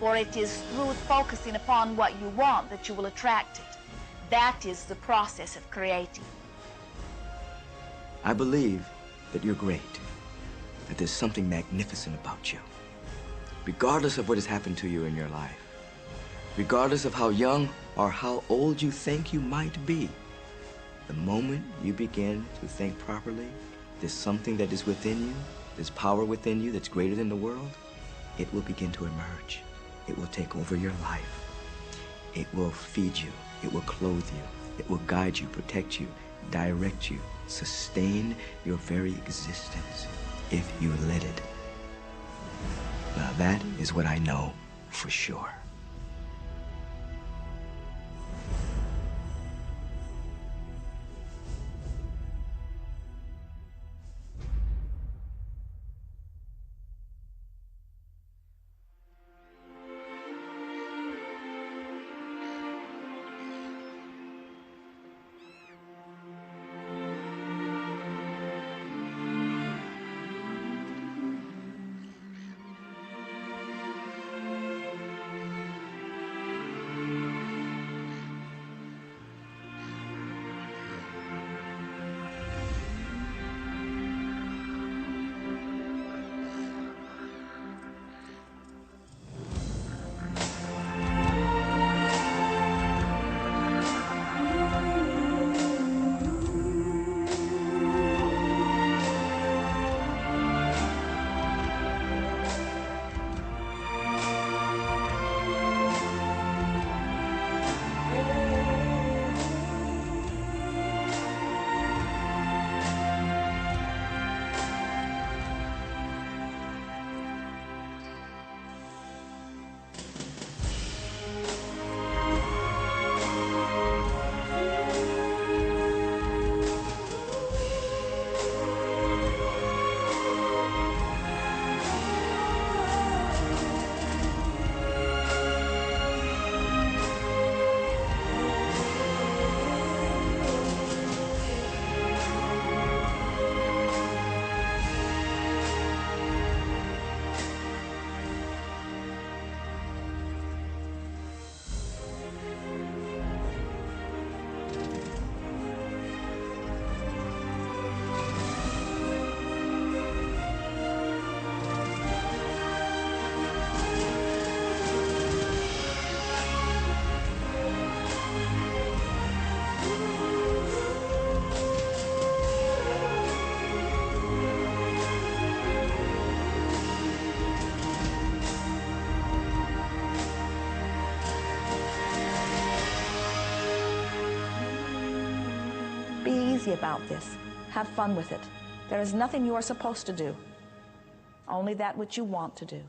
For it is through focusing upon what you want that you will attract it. That is the process of creating. I believe that you're great, that there's something magnificent about you. Regardless of what has happened to you in your life, regardless of how young or how old you think you might be, the moment you begin to think properly, there's something that is within you, there's power within you that's greater than the world, it will begin to emerge. It will take over your life. It will feed you. It will clothe you. It will guide you, protect you, direct you, sustain your very existence if you let it. Now that is what I know for sure. Easy about this. Have fun with it. There is nothing you are supposed to do, only that which you want to do.